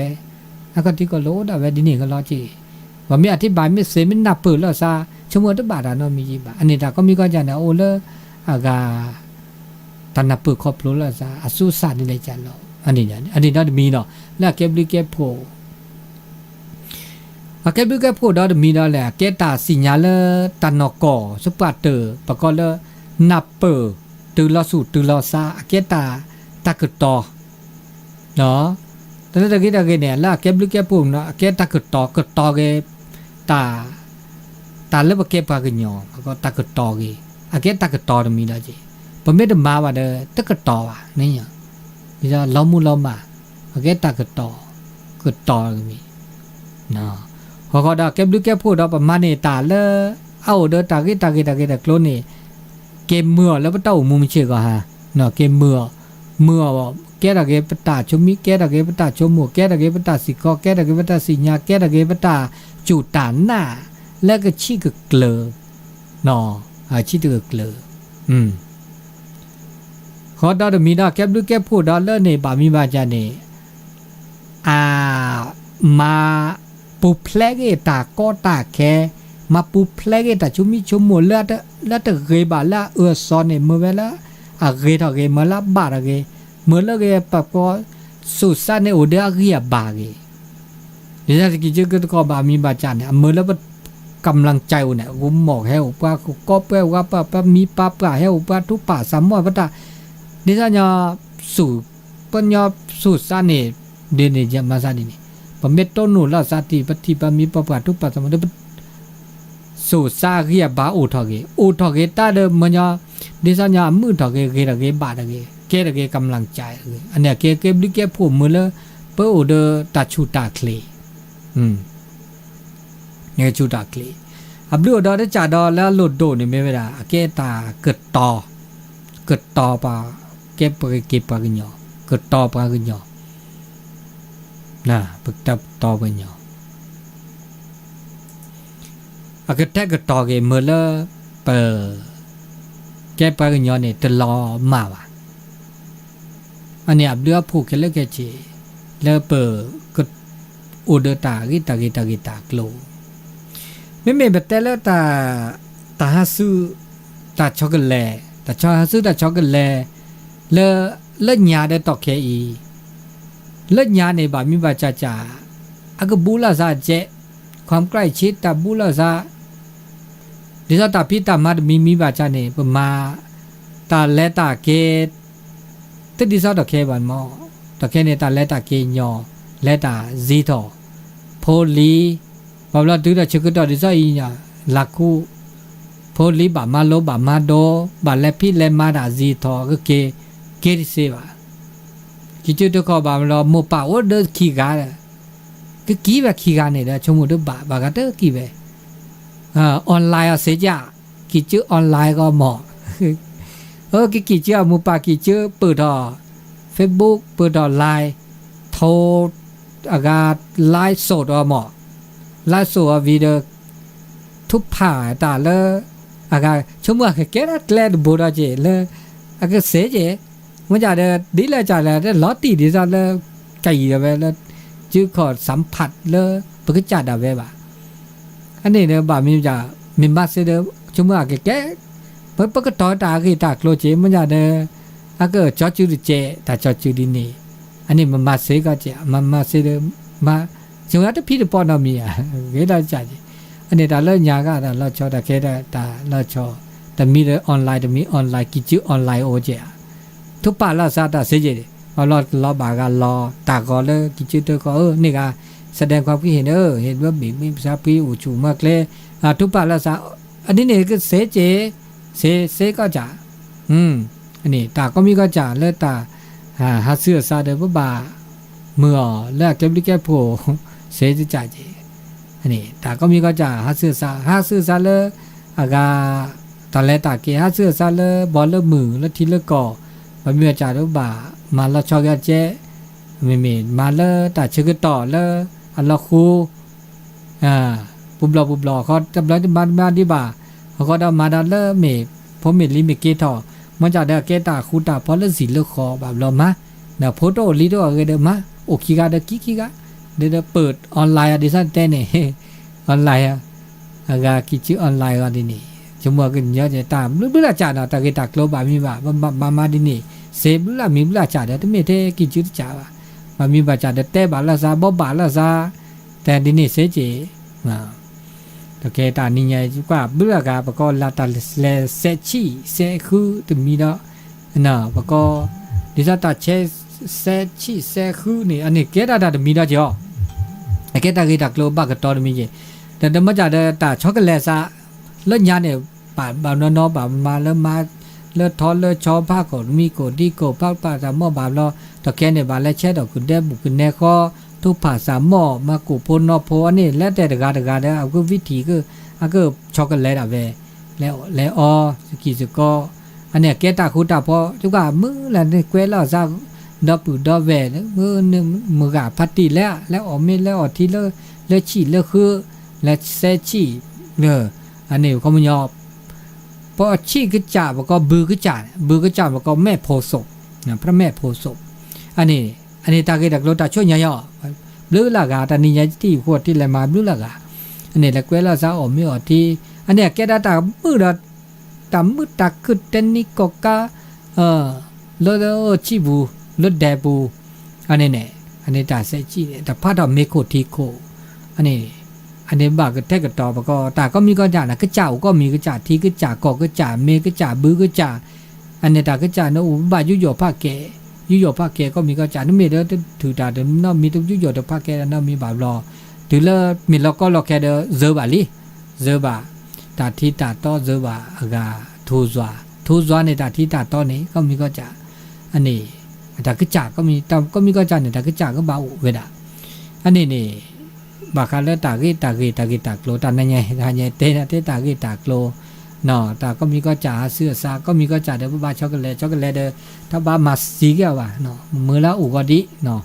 แล้วก็ที่ก็โลดาเวดินี่ก็รอจีว่ามีอธิบายไม่เสไม่นับเปิดแล้วซาชั่วโมงตบาดานอมีจีบอันนี้แต่ก็มีก็จะเนี่ยโอเลอากาตันนับเปิดครอบรู้แล้วซาสุสานี่เลยจันเราอันนี้น่าจะมีเนาะแล้วเก็บลิเก็บโผเก็บลิเก็บโผดอมีเนาะแหละเกตาสิญญาเลตันนอกอสุปาเตอร์ปะก็เลนับเปิดตือลอสูตือลอซาเกตาตากตอเนาะแต่ตะกี้เนี่ยละเก็บลึกเก็บปุ่มเนาะเก็บตากตอเกตาเล็บเก็บปากญอก็ตากตอเกเก็บตากตอมีได้จีปะเม็ดมาว่าเด้ตากตอว่ะนี่อ่ะนี่จะล้อมูล้อมาเก็บตากตอก็มีเนาะก็ได้เก็บลึกเก็บปุ่มเนาะประมาณนี้ตาเลเอาเด้อตากีตะโคลนี่เกมเมื่อแล้วบ่เต้ามุมเชก็ฮะเนาะเกมเมื่อแกตะเกปตาชมิแกตะเกปตาชมโมแกตะเกปตาสิกอแกตะเกปตาสิญาแกตะเกปตาจุตาหน้าแล้วก็ชิกเกลเนาะชิตกเกลขอดอมีดาแกบดูแกพูดดอเลนี่บามีบาจานี่มาปุเพลเกตาก็ตาแคมาปุเพลเกตาชมิชมโมแล้วตะเกบาละซอนนี่เมื่อเวลาเกตะเกมาละบาระเกเมื่อละเกปะปอสุสานในโอเดอเกียบาเกเดี๋ยวจะกิจก็บามีบาจานเนี่ยเมื่อแล้วกำลังใจเนี่ยกูหมอกให้อุปาก็แปลว่าปะมีปะปะให้อุปาทุป่าสามมอปะตาเดี๋ยวจะสู่ปัญญาสุสานเนี่ยเดี๋ยวนี้จะมาซาดินี่ปะเม็ดต้นหนูละสาติปฏิปะมีปะปะทุป่าสามมอสุสาเกียบาอุทอกเกตาเดมันยาเดี๋ยวจะมือทอกเกตะเกบาตะเกแกตะเกกำลังใจอันเนี้ยแกบลิแกผู้มือละเปอโอเดตาชูตาเคลเนี่ยชูตาเคลอับดูดอได้จ่าดอแล้วหลุดโดนี่ไม่เวลาแกตาเกิดต่อปะแกปะเก็บปะกันยอเกิดต่อปะกันยอน่ะปึกตับต่อกันยอเกิดแท้เกิดต่อเกมือละเปอแกปะกันยอเนี่ยตลอมาวะอันนี้อับเดือผูกกันแล้วแกจีแล้วเปิดก็อุดตากิตาโกล ไม่เมแบบแต่ละตาหาซื้อตาช็อกโกแลตตาชอหาซื้อตาช็อกโกแลตเลญาได้ตอกแค่อีเลญาในบามีบาจ่าอะก็บูลาซาเจความใกล้ชิดตาบูลาซาดิซาตาพี่ตามามีบาจาเนี่ยปมาตาเลตาเกตดิซาตอแค่บันมอตอแค่เนี่ยตาเลตาเกญอเลตาซีทอโพลีบาบลาดูดาชกตอดิซาอีญาลักคูโพลีบามาโลบามาโดบาเลพี่เลมาดาซีทอก็เกดิเซบากิจุตก็บาลอโมปาโอเดคีกาก็กีแบบคีกาเนี่ยชมุดบาก็เตกีแบบออนไลน์เสียจ้ากิจออนไลน์ก็เหมาะกิจมูปากิจเปิดต่อ Facebook เปิดต่อไลน์โทรอากาศไลฟ์สดเหมาะไลฟ์สดวิดีโอทุกผ่าตาเลยอากาศชั่วโมงแค่นั้นแกล้บูราเจเลยอากาศเสียเจมันจะได้ดีเลยจ้าเลยล้อตีดีจ้าเลยไก่เลยจื้อขอสัมผัสเลยปกติจัดได้แบบอันนี้เนี่ยบ่ามีจะมีมาเสด็จชั่วโมงแก่เพิ่งก็ต่อตาคือตาโคลเจมันจะเนี่ยอาก็จอจูดิเจแต่จอจูดินี่อันนี้มันมาเสก็เจมาเสด็จมาจังหวะที่พี่จะปอนมีอ่ะเกิดอะไรจีอันนี้ตาเลิกยากอ่ะตาเลิกชอตาแค่ตาเลิกชอแต่มีออนไลน์แต่มีออนไลน์กิจออนไลน์โอเจทุกป่าเราซาตาเสียเจพอเราบากันรอตาก็เลยกิจตัวก็นี่ก็แสดงความคิดเห็นเห็นว่ามีภาษาพี่อุจูมากเลยทุกป่าละซาอันนี้เนี่ยก็เสเจเสก็จ่าอันนี้ตาก็มีก็จ่าแล้วตาหาเสื้อซาเดบ่าเมื่อแล้วเก็บดิแก่โผเสจะจ่าเจอันนี้ตาก็มีก็จ่าหาเสื้อซาเลยอากาตอนแรกตาเกหาเสื้อซาเลยบอลเลมือแล้วทีละก่อบ่มีจ่าแล้วบ่ามาละชอกเจมีมาเลยตาชึกต่อเลยอัลลอคูปุบลอเขาจำเลยมาดีบ่าเขาก็ได้มาดาเลเมผมมีลิมิเกตอมันจะได้เกตาคูตาพอเลสิเลคอแบบเรามาเนี่ยโฟโต้ลิโดอะไรเดมาโอคิกาเดกิกาเดี๋ยวเปิดออนไลน์ดิฉันเต้นเนี่ยออนไลน์อากากิจิออนไลน์ก็ดีนี่จมูกกันเยอะจะตามรู้ละจ่าเนาะตาเกตากโลบามีบ่ามาดีนี่เซบละมีละจ่าเดี๋ยวไม่เท่กิจิจ่าบ่ามีบ่าจ่าเดี๋ยวเตะบาละซาบบาละซาแต่ดีนี่เสเจตะเกตานี่ไงจุกว่าเบื่อกาปก็ลาตาเลเซชีเซคือตึมีเนาะนะปก็ดิซาตาเชเซชีเซคือนี่อันนี้เกตาตามีเนาะจ้ะเกตาโกลบากตอมีเจแต่ดมจ่าเดตาช็อกโกแลตซาแล้วญาเนี่ยบาเนาะบามาแล้วมาเลทอเลชอผ้าก็มีก็ดีก็ผ้าตามบาลอตะแกเนี่ยบาและแช่ดอกคุณได้บุกคุณแน่ก็ทุกภาษาหม้อมากูพนนอพอันนี้แล้วแต่ตะกาเด้อเอาก็วิธีก็ช็อกโกแลตอ่ะเว้แล้วอสกิสก็อันเนี้ยแกตาคูตาพอทุกอ่ะมื้อละนี่เกวลาซาดอปูดอแวมื้อนึงมื้อกะพัตติแล้วออเมแล้วอที่เลฉีเลคือและเซฉีอันนี้เขามันยอพอชีก็จ่าก็บือก็จ่าก็แม่โพศพนะพระแม่โพศพอันนี้ตาเกดักโลตาช่วยย่อบลูลากาตานิยาที่ขวดที่ละมาบลูลากาอันนี้ละเกวลาซาออมีอที่อันนี้แกดาตามือตามือตาคือเตนนิกกาโลชิบูโลเดบูอันนี้ตาเซจิตาพาดอเมโคทีโคอันนี้บากเทกต่อปก็ตาก็มีก็จ่านะก็จ่าก็มีก็จ่าที่ก็จ่าก็จ่าเมก็จ่าบือก็จ่าอันนี้ตาก็จ่าเนาะบายุโยภาเกยุโยภาเกก็มีก็จ่านี่มีเด้อถือตาเด้อเนาะมีตุยุโยเด้อภาเกเนาะมีบาบรอถือละมีแล้วก็รอแค่เด้อเซบาลีเซบาตาที่ตาต่อเซบาอากาทูซวในตาที่ตาต่อนี้ก็มีก็จ่าอันนี้ตาก็จ่าก็มีก็มีก็จ่าเนี่ยตาก็จ่าก็บาเวดาอันนี้นี่บาคาเลตากิโลตานั่นไงเตนะเตตากิตากโลเนาะตาก็มีก็จ่าเสื้อซาก็มีก็จ่าเด้อบาช็อกโกแลตเด้อถ้าบามาซีแก้วว่ะเนาะมื้อละอุกอดิเนาะ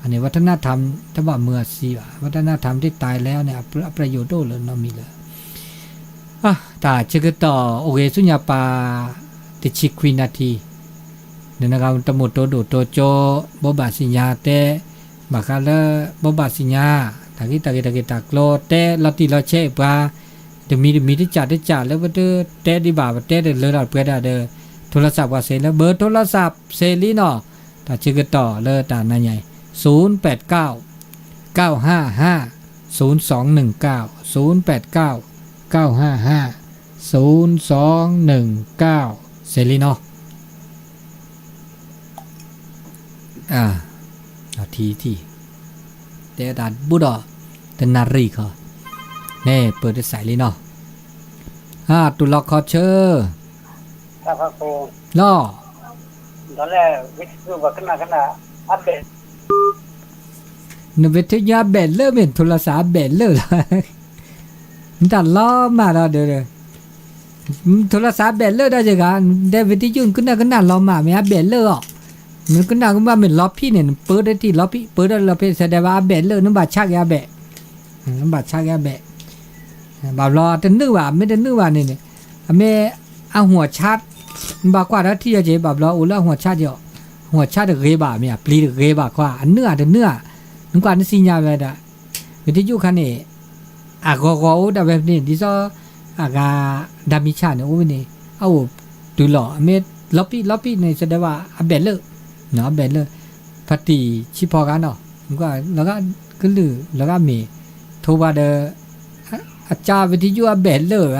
อันนี้วัฒนธรรมถ้าบาเมื่อซีว่ะวัฒนธรรมที่ตายแล้วเนี่ยประโยชน์โตเลยเนาะมีเลยตาจึกต่อโอเคสุญญาปาติชิควินาทีเนี่ยนะครับตมุโตโดโตโจบบาสิญญาเตบาคาเลบบาสิญญาตากิตากโลเตลอติลอเชบา เดี๋ยวมีที่จ่าแล้วว่าเด้อแต่ดีบ่าว่าแต่เด้อเลยเราเปิดได้เด้อโทรศัพท์ว่าเสร็จแล้วเบอร์โทรศัพท์เซรีเนาะถ้าชื่อก็ต่อเลยตาหน้าใหญ่089 955 0219 089 955 0219เซรีเนาะทีแต่ดาบุดอแต่นารีเขาแน่เปิดได้ใส่เลยเนาะตุลคอเชอร์ครับครูล่อตอนแรกวิทยุว่าขนาดอัปเดตวิทยาเบลเลอร์เป็นโทรศัพท์เบลเลอร์มันตัดล้อมาแล้วเดี๋ยวโทรศัพท์เบลเลอร์ได้จังได้วิทยุขึ้นล้อมาไม่ฮะเบลเลอร์อ่ะมันก็น่าก็ว่าเป็นล็อบพี่เนี่ยเปิดได้ที่ล็อบพี่เปิดได้ล็อบพี่แสดงว่าเบลเลอร์น้ำบาดชักยาเบะน้ำบาดชักยาเบะบาดรอแต่นึกว่าไม่ได้นึกว่าเนี่ยแม่เอาหัวชาร์จบากว่าที่จะเจ็บบาดรออุล่าหัวชาร์จเยอะหัวชาร์จเกยบาเนี่ยปลีเกยบากว่าเนื้อนึกว่านี่สิญญาไปได้วิทยุคันนี้ก็ได้แบบนี้ดิซอดามิชาเนี่ยโอ้นี่เอาดูหล่อแม่ล็อบบี้ในแสดงว่าเบลเลอร์เนาะเบลเลอร์พัตติชิพอกันเนาะมันก็แล้วก็ขึ้นลือแล้วก็มีโทรว่าเดออาจารย์วิทยุเบลเลอร์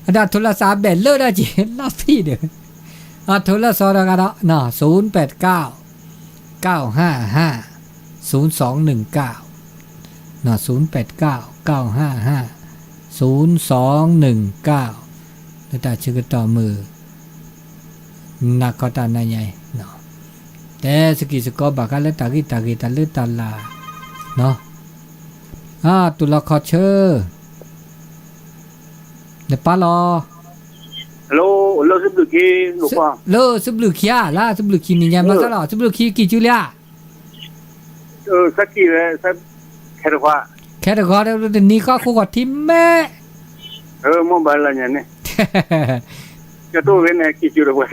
อาจารย์โทรศัพท์เบลเลอร์ได้จีล็อบบี้เด้อโทรศัพท์กันเนาะ089 955 0219เนาะ089 955 0219แล้วแต่ชื่อต่อมือนักก็ตาในใหญ่เนาะแต่สกิสกอบากาเลตากิตาเลตาลาเนาะตุลคอเชอร์เนปาลอHello sebluki lupa sebluki lah sebluki ni yang masalah sebluki ki julia saki saya kera ni ka ko timme mobilnya ni jatuh ni ki julia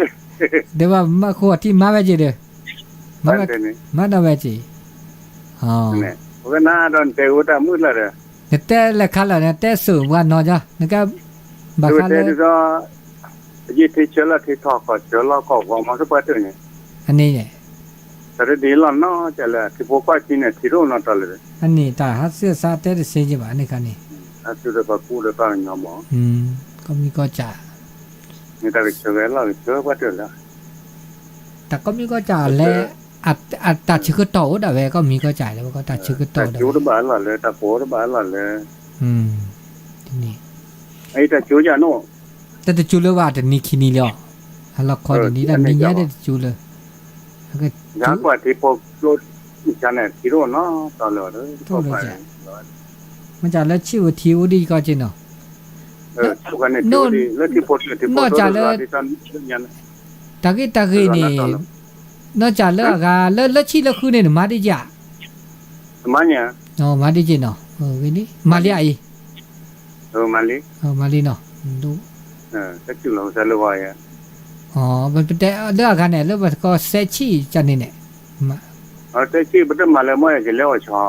dewa ma ko ti ma ba je de ma da ba je ne na don te uta mula de te la khala ne te su wa no ja ne ka ba khalaยี่ที่เชื่อละที่ทอก็เชื่อละก็วางมาสักปัจจุบันนี้อันนี้เนี่ยแต่เดี๋ยวเราเนาะจะเลยที่พวกก็จีนเนี่ยที่รู้เนาะตลอดอันนี้ตาฮัสเสียซาเตอร์เซจิบะนี่กันนี่ฮัสเสียบะกูเลยก็ยังมองก็มีก็จ่านี่แต่เชื่อแล้วเชื่อปัจจุบันแล้วแต่ก็มีก็จ่าและตัดชื่อโตดะเวก็มีก็จ่ายแล้วก็ตัดชื่อโตดะจูดบ้านละเลยตะโพดบ้านละเลยทีนี้ไอ้แต่จูจาโน่แต่จูเลว่าแต่นี่คินีแล้วฮัลโหลคอร์นี่ได้มีเยอะได้จูเลแล้วก็ยากกว่าที่พวกรถจันเนี่ยที่รู้เนาะตลอดเลยทั่วไปมันจะแล้วชื่อทิวดีก็จริงเนาะทุกคนเนี่ยทิวดีแล้วที่พวกที่พวกรถที่จันยันตะกี้นี่นอกจากเลิกแล้วชื่อแล้วคือเนี่ยมาดิจ่ามาเนี่ยมาดิจิเนาะวันนี้มาลีไอมาลีเนาะดูก็จุดเราจะรู้ว่ามันเป็นแต่เรื่องกันเนี่ยเรื่องมันก็เซชี่จันนี่เนี่ยเซชี่มันจะมาแล้วไม่จะเลี้ยวชอ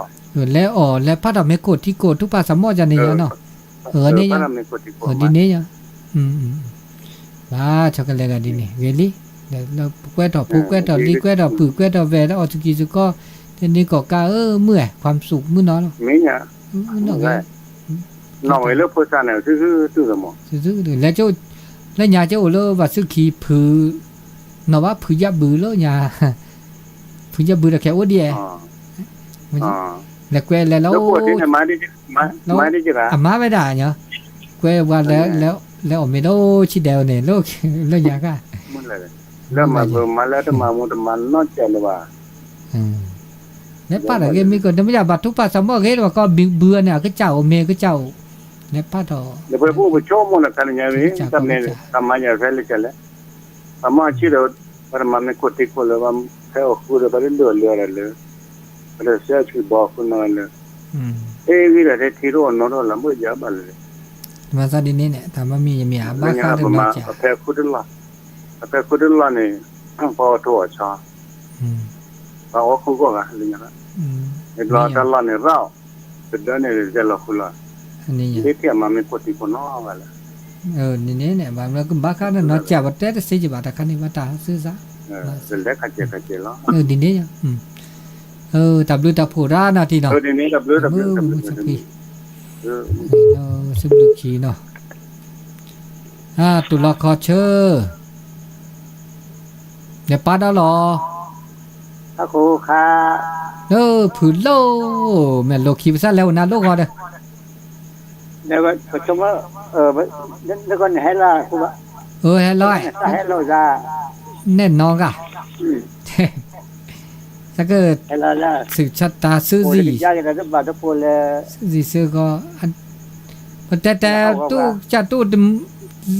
แล้วพัดเราไม่กดที่กดทุกภาษาหม้อจันนี่เนาะนี่ยังดีนี่ยังช็อกโกแลตกันดีนี่เวลี่แล้วแควต่อผูแควต่อลีแควต่อปื้อแควต่อแวแล้วออกจากกิจก็ทีนี้ก็กาเมื่อยความสุขมื้อน้อยเนาะไม่เนี่ยน้องไอ้เรื่องภาษาเนี่ยซื่อสมองซื่อแล้วเจ้าแล้วยาเจ้าเลยว่าซื้อขี้ผือเนาะว่าผือยับบือแล้วยาผือยับบือแล้วแค่ว่าเดียแล้วแกแล้วปวดที่ไหนมาได้จ้ะมาไม่ได้เนาะแกว่าแล้วไม่โดชิเดลเนี่ยแล้วยาก็มึงเลยแล้วมาแล้วจะมามุดมันนอกใจเลยว่าเนี่ยป้าอะไรมีคนไม่อยากบัตรทุกภาษาหม้อเฮ็ดว่าก็เบื่อเนี่ยก็เจ้าเมย์ก็เจ้าเนี่ยป้าต่อเดี๋ยวไปพูดไปโชว์มันกันอย่างนี้ทำเนี่ยทำมาอย่างไรเลยกันเลยทำมาชื่อเราประมาณไม่กดที่คนเลยว่าแค่คู่เราไปเรื่อยเลยเราเสียชื่อบอกคนนั้นเลยวิธีที่รู้นอนหลับไม่ยาบเลยมาซาดินี่เนี่ยทำมามีบ้าข้าวเรื่องจ่าแค่คุดละเนี่ยพอตัวชาเราว่าคู่ก็อะไรอย่างนั้นเราตลอดเนี่ยเราเป็นเดินเนี่ยจะหลอกคุณละ อันนี้ เด็กเที่ยมาไม่กดที่คนนอกอะไร นี่เนี่ยบางแล้วก็บักคันเนาะจับแต่เสียจิบาตะคันนี่มาตาซื้อซะ เป็นได้ขัดเจแล้ว ดินเนี่ยตับลือตับผูรานาทีเนาะ เดี๋ยวนี้ดับเบิล สักทีซึบลึกขี้เนาะตุลาคอเชอร์เดี๋ยวป้าดาหรอ ถ้าโคคา ผืนโลแม่โลขี้ไปซะแล้วนะโลกอเด้อ แล้วก็ชมว่าแล้วก็ให้ล่ะคุณว่า ให้ร้อย ให้เราจะ แน่นอนก่ะถ้าเกิด ให้เราละ สืบชะตาซื้อสิ ยากจะบาดพูเลย ซื้อก็แต่ตู้จะตู้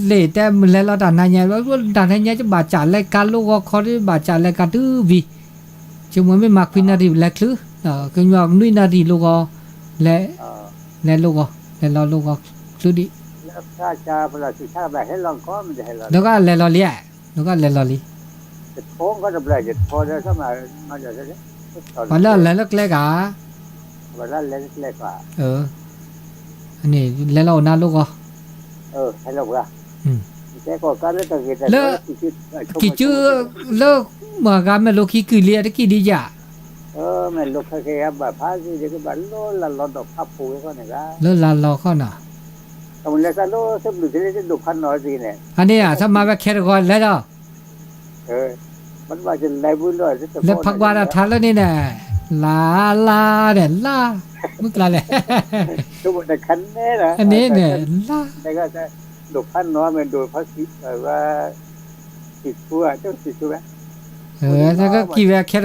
เลแต่มันแล้วด่านนายว่าด่านนายจะบาดจ่ารายการลูกก็เขาได้บาดจ่ารายการตื้อวีจึงมันไม่มักพินาทีแลกคือคือว่านุ้ยนาทีลูกก็และลูกก็และเราลูกก็สุดี แล้วถ้าจะเวลาสิถ้าแบบให้ลองก็มันจะให้เรา แล้วก็และเราเลี้ยแล้วก็และเราลี จะโค้งก็จะแบบจะพอได้เข้ามาจะได้ วันละและเล็กๆอ่ะ วันละเล็กกว่า อันนี้และเราหน้าลูกก็ ให้เราละแค่ก็การเล่นตะเกียบกี่ชื่อเลิกมาการไม่ลูกขี้คือเลี้ยได้กี่ดีจ้ะแม่ลูกแค่แบบพาสิเด็กแบบโลละลดอกพับปูก็เนี่ยละ เลิกลาเราเข้าหน่ะ แต่มันเลยก็โลสักหนึ่งที่จะดูพันน้อยสิเนี่ย อันนี้ถ้ามาแบบแค่ก่อนแล้วเนาะ มันว่าจะไล่บุญด้วย แล้วพักวาระทันแล้วนี่แน่ลาเนี่ยลามึกลาเลย ทุกคนแต่คันแน่นะ อันนี้เนี่ยลา แต่ก็จะดูพันน้อยมันดูพระศิษย์ว่าศิษย์ผู้เจ้าศิษย์ใช่ไหม แล้วก็กี่แบบแค่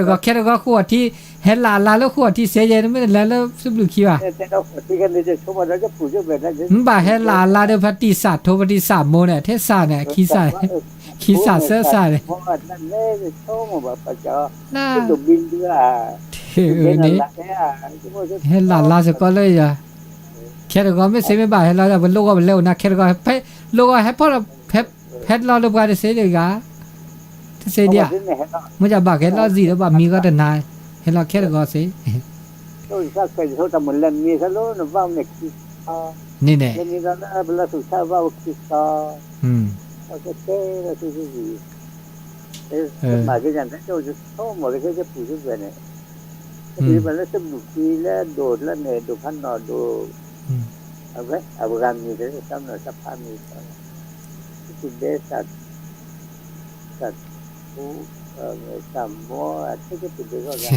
ก็ขวดที่เห็นลาแล้วขวดที่เสียใจไม่ได้แล้วสุบลูขี้ว่ะ แต่เราที่กันจะชมว่าเราจะปู่เจ้าแบบนั้น มันบ่าเห็นลาเดพัตติศาสตร์โทปฏิศาสตร์โมเนี่ยเทศศาสตร์เนี่ยขี้ศาสตร์เสื้อศาสตร์เนี่ย เพราะว่านั่นแหละชมว่าปัจจัย น่า ดูบินด้วยนี่เห็นลาสก็เลยจ้ะแค่ก็ไม่เสียไม่บ่าเห็นเราแต่เป็นโลกก็เป็นเร็วนะแค่ก็ให้โลกก็ให้พอเราเพชรเราเรียบร้อยเสียเลยกะเสียเดียมันจะบักเห็นเราสิแล้วบ่มีก็แต่นายเห็นเราแค่ก็เสีย tôi sẽ kể cho ta một lần như thế đó nó vào này kiaนี่แน่ nên như đó là sự sao vào kia nó sẽ thế là cái gì thế mà cái nhận thấy tôi sẽ có một cái phụ giúp về này thì mà nó sẽ đủ chi là đồ là này đồ khăn nọ đồ vậy làm như thế thì xong rồi sắp ăn như thế thì để sạch sạch phú sắm mua thế cái gì đó ra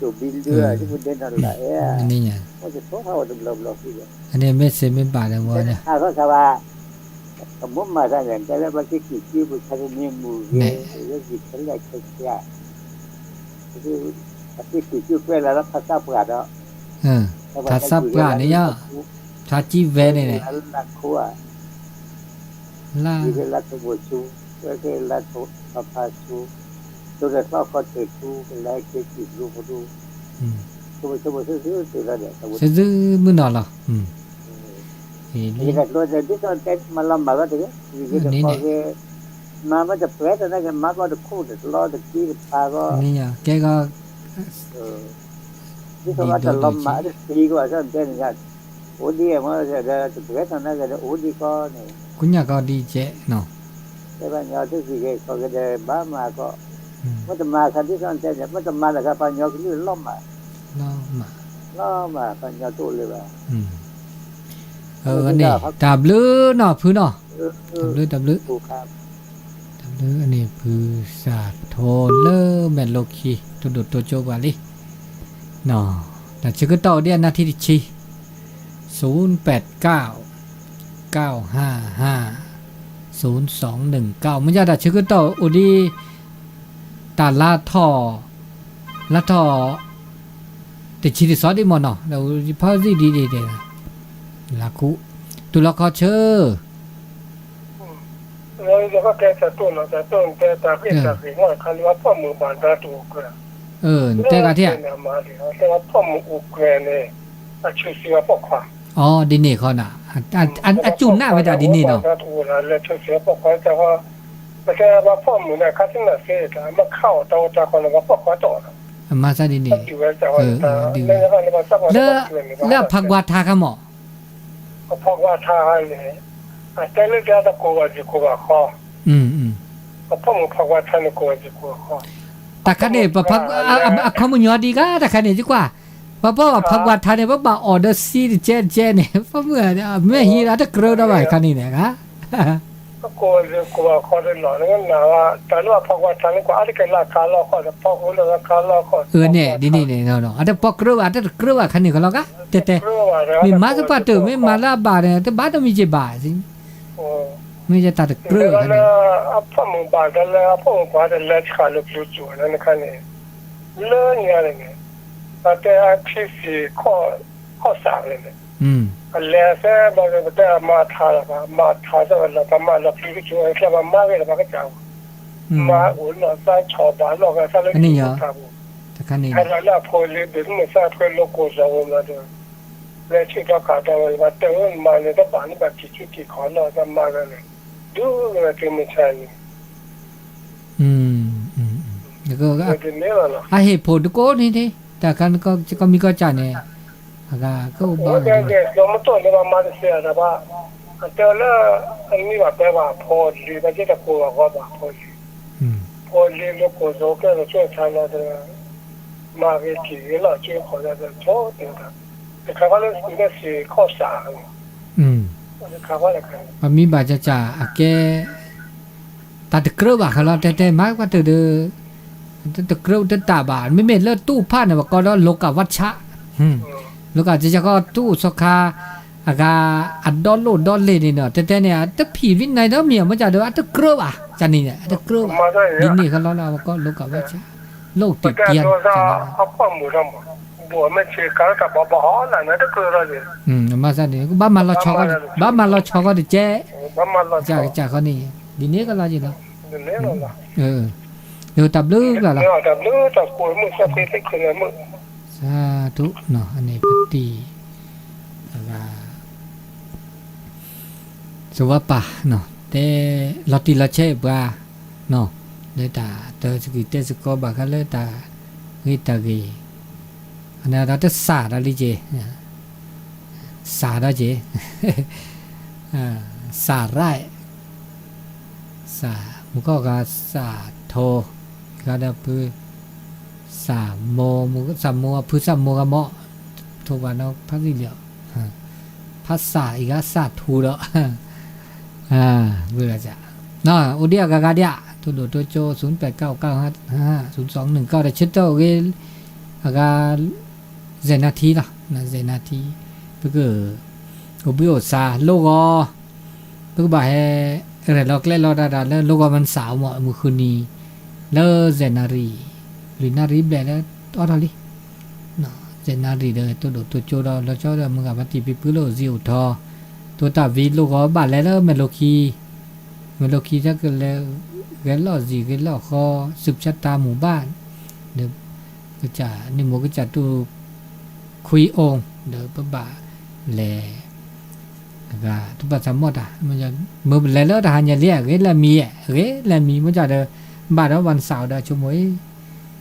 đồ bill đưa chứ vấn đề là lại นี่ไง nó sẽ tốt hơn được lồng lồng gì อันนี้ไม่เสียไม่บาดเลยว่าเนี่ย có sao ba muốn mà ra nhận cái là bác sĩ kỳ chiêu một thay niệm mùi cái gì cái là cái kia bác sĩ kỳ chiêu quên là nó thật sao cả đó ถ้าซับกะเนี่ยถ้าจีเวเนี่ย là khua ล่า cái là cái bộ chú cái là số papa chú tôi là sao con tự chú cái là cái gì luôn có luôn tôiซื้อtừ ra để tôi ซื้อมื้อนอนเหรอนี่ก็ตัวจะที่ตอนเต็มมาลำบากก็ถึงนี่ก็พอแกมามันจะเปรี้ยแต่นั่นก็มาก็จะคู่แต่รอแต่กี้พาก็นี่ไงแกก็ที่เขาจะลำบากจะตีก็ว่าจะเต้นกันโอ้ดีมันจะเปรี้ยแต่นั่นก็โอ้ดีก็นี่ คุณย่าก็ดีเจ๊เนาะ แต่ว่าเงาที่สี่ก็จะบ้ามาก็มันจะมาคันที่ตอนเต้นเนี่ยมันจะมาแต่ก็ปัญญาคือล้มมาปัญญาตู้เลยว่าอันนี้ดับลือเนาะพื้นเนาะดับลืออันนี้พื้นศาสตร์โทเลอร์แมนโลคีตัวดุตัวโจบาลีเนาะแต่ชื่อก็ต่อเดียนนาทีที่ชี0899550219มันจะดับชื่อก็ต่ออุดีตาลาท่อแต่ชีที่ซอดีมอนเนาะเราพอดีลาคุตุลาคอเชอร์แล้วก็แกจะต้นแต่ต้นแกตาพี่ตาพี่ว่าคันว่าพ่อมือบานตาถูกกระแต่กะเที่ยแต่ว่าพ่อมืออุกแกเนี่ยชื่อเสียพวกความอ๋อดินนี่เขาน่ะอันจุนหน้าไปจากดินนี่เนาะถูกแล้วชื่อเสียพวกความแต่ว่าแต่ว่าพ่อมือเนี่ยคัดที่น่ะเสียแต่มาเข้าตรงจากคนว่าพวกความต่อมาซะดินนี่แล้วแล้วพักวาทาคำหมอ ก็พอกว่าทาเนี่ยแต่เรื่องเดียวตะโกว่าจะกลัวข้อก็พอกมึงพอกว่าท่านกลัวจะกลัวข้อตะคันเนี่ยพักข้อมูลยอดีก็ตะคันเนี่ยดีกว่าเพราะว่าพักวัดทานเนี่ยว่าออเดอร์ซีเจเนี่ยเพราะเมื่อไม่ฮีราตะเกลือได้ไหมคันนี้เนี่ยครับก็กลัวจะกลัวข้อได้หน่อยงั้นนะว่าแต่ว่าพอกว่าท่านก็อะไรกันราคาล้อข้อแต่พอกว่าราคาล้อข้อเนี่ยดีนี่เนี่ยเนาะแต่พอกเกลือคันนี้ก็แล้วก็แต่มีมาสปาร์ตไม่มาลาบาร์เนี่ยแต่บ้านต้องมีเจ็บบาสิไม่จะตัดเกลือคันนี้พ่อมึงบาดแล้วพ่อมึงบาดแล้วขาลุกลุกจู่นั่นคันนี้เลื่อนอย่างเงี้ยแต่ที่สี่ข้อสามเลยแล้วแต่บางทีแต่มาทาแล้วมาทาแล้วแล้วมาลุกลุกจู่แค่มาเวลาก็จะมาอุ่นแล้วใส่ชอบบ้านแล้วก็ใส่เลยนี่เหรอแต่คันนี้แล้วพอเลยเดี๋ยวมันใส่เพื่อโลโก้จะว่ามาเดี๋ยวแล้วที่ก็ขาดไปว่าแต่ว่ามาเนี่ยก็บ้านแบบที่ขอเราจะมากันเลยดูแล้วที่มันใช่แล้วก็เหตุผลก็นี่แต่กันก็มีก็จ่ายเนี่ยก็บ้าเราไม่ต้องเลยมาเสียแต่ว่าแต่ละอันนี้ว่าแปลว่าพอดีมันจะกลัวก็ว่าพอดีแล้วก็โซก็ช่วยทำอะไรมาเวทีแล้วช่วยขอจะโทษเดี๋ยวแต่คำว่าเรื่องนี้สิข้อสามคำว่าอะไรกันมีบาจ่าแกตัดเกลือบ่าเขาเราแต่มากกว่าเดือตะเกลียวตาบานไม่เม็ดเลือดตู้ผ้าเนี่ยว่าก็โลกวัชชะโลกจะก็ตู้สคาอากาอัดดอลโลดอลเลนี่เนาะแต่เนี่ยตะผีวินัยเนาะเมียมันจะเด้อตะเกลียวอ่ะจันนี่เนี่ยตะเกลียวดินนี่เขาเราก็โลกวัชชะโลกติดเตียนเอาข้อมูลทั้งหมดบัวไม่เชื่อกันกับบ่ฮอนั่นนะตะเกลียวเลยมาซะนี่บ้ามาเราชอก็เจ๊จ้าเขานี่ดินนี่ก็เราอยู่เนาะดินนี่เนาะเดี๋ยวตับลึกแล้วล่ะตับลึกตับกลัวมึงสักทีสักคืนมึงสาธุเนาะอันนี้ปฏิสวัสปะเนาะแต่ลอติละเชบว่าเนาะเลยตาเตอสกิเตสกอบะคะเลยตาฮิตากีอันนั้นเราจะสาดอะไรเจสาดเจสาไรสามุก็กาสาโทก็ได้พือสามโมมุสามโมพือสามโมกะเมาะโทวันเอาพักสิเหลียวภาษาอีกาสาทูแล้วเบื่อจ้ะเนาะอุเดียกากาเดียตัวโดตัวโจ0899550219ได้ชิดเจ้าเวอากาเจนาทีล่ะนะเจนาทีเพื่ออุบิโอซาโลกอเพื่อบ่าให้อะไรเราเล่นเราด่าแล้วโลกมันสาวเหมาะมือคืนนี้แล้วเจนารีหรือนารีแบบแล้วอ๋อทอลิเนาะเจนารีเลยตัวโดตัวโจเราเจ้าเดิมมึงกับปฏิปิปุโลซิวทอตัวตาวีลูกก็บาดแล้วเมโลคีถ้าเกิดแล้วเกิดล่อสีเกิดล่อคอสืบชะตาหมู่บ้านเดี๋ยวก็จะนี่หมูก็จะตูคุยองเดี๋ยวปะบ่าแลก็ทุบสามหมดอ่ะมันจะมือแล้วทหารอย่าเรียกเฮ้ยละมีมันจะเด้อบาดแล้ววันเสาร์เด้อชั่วโมง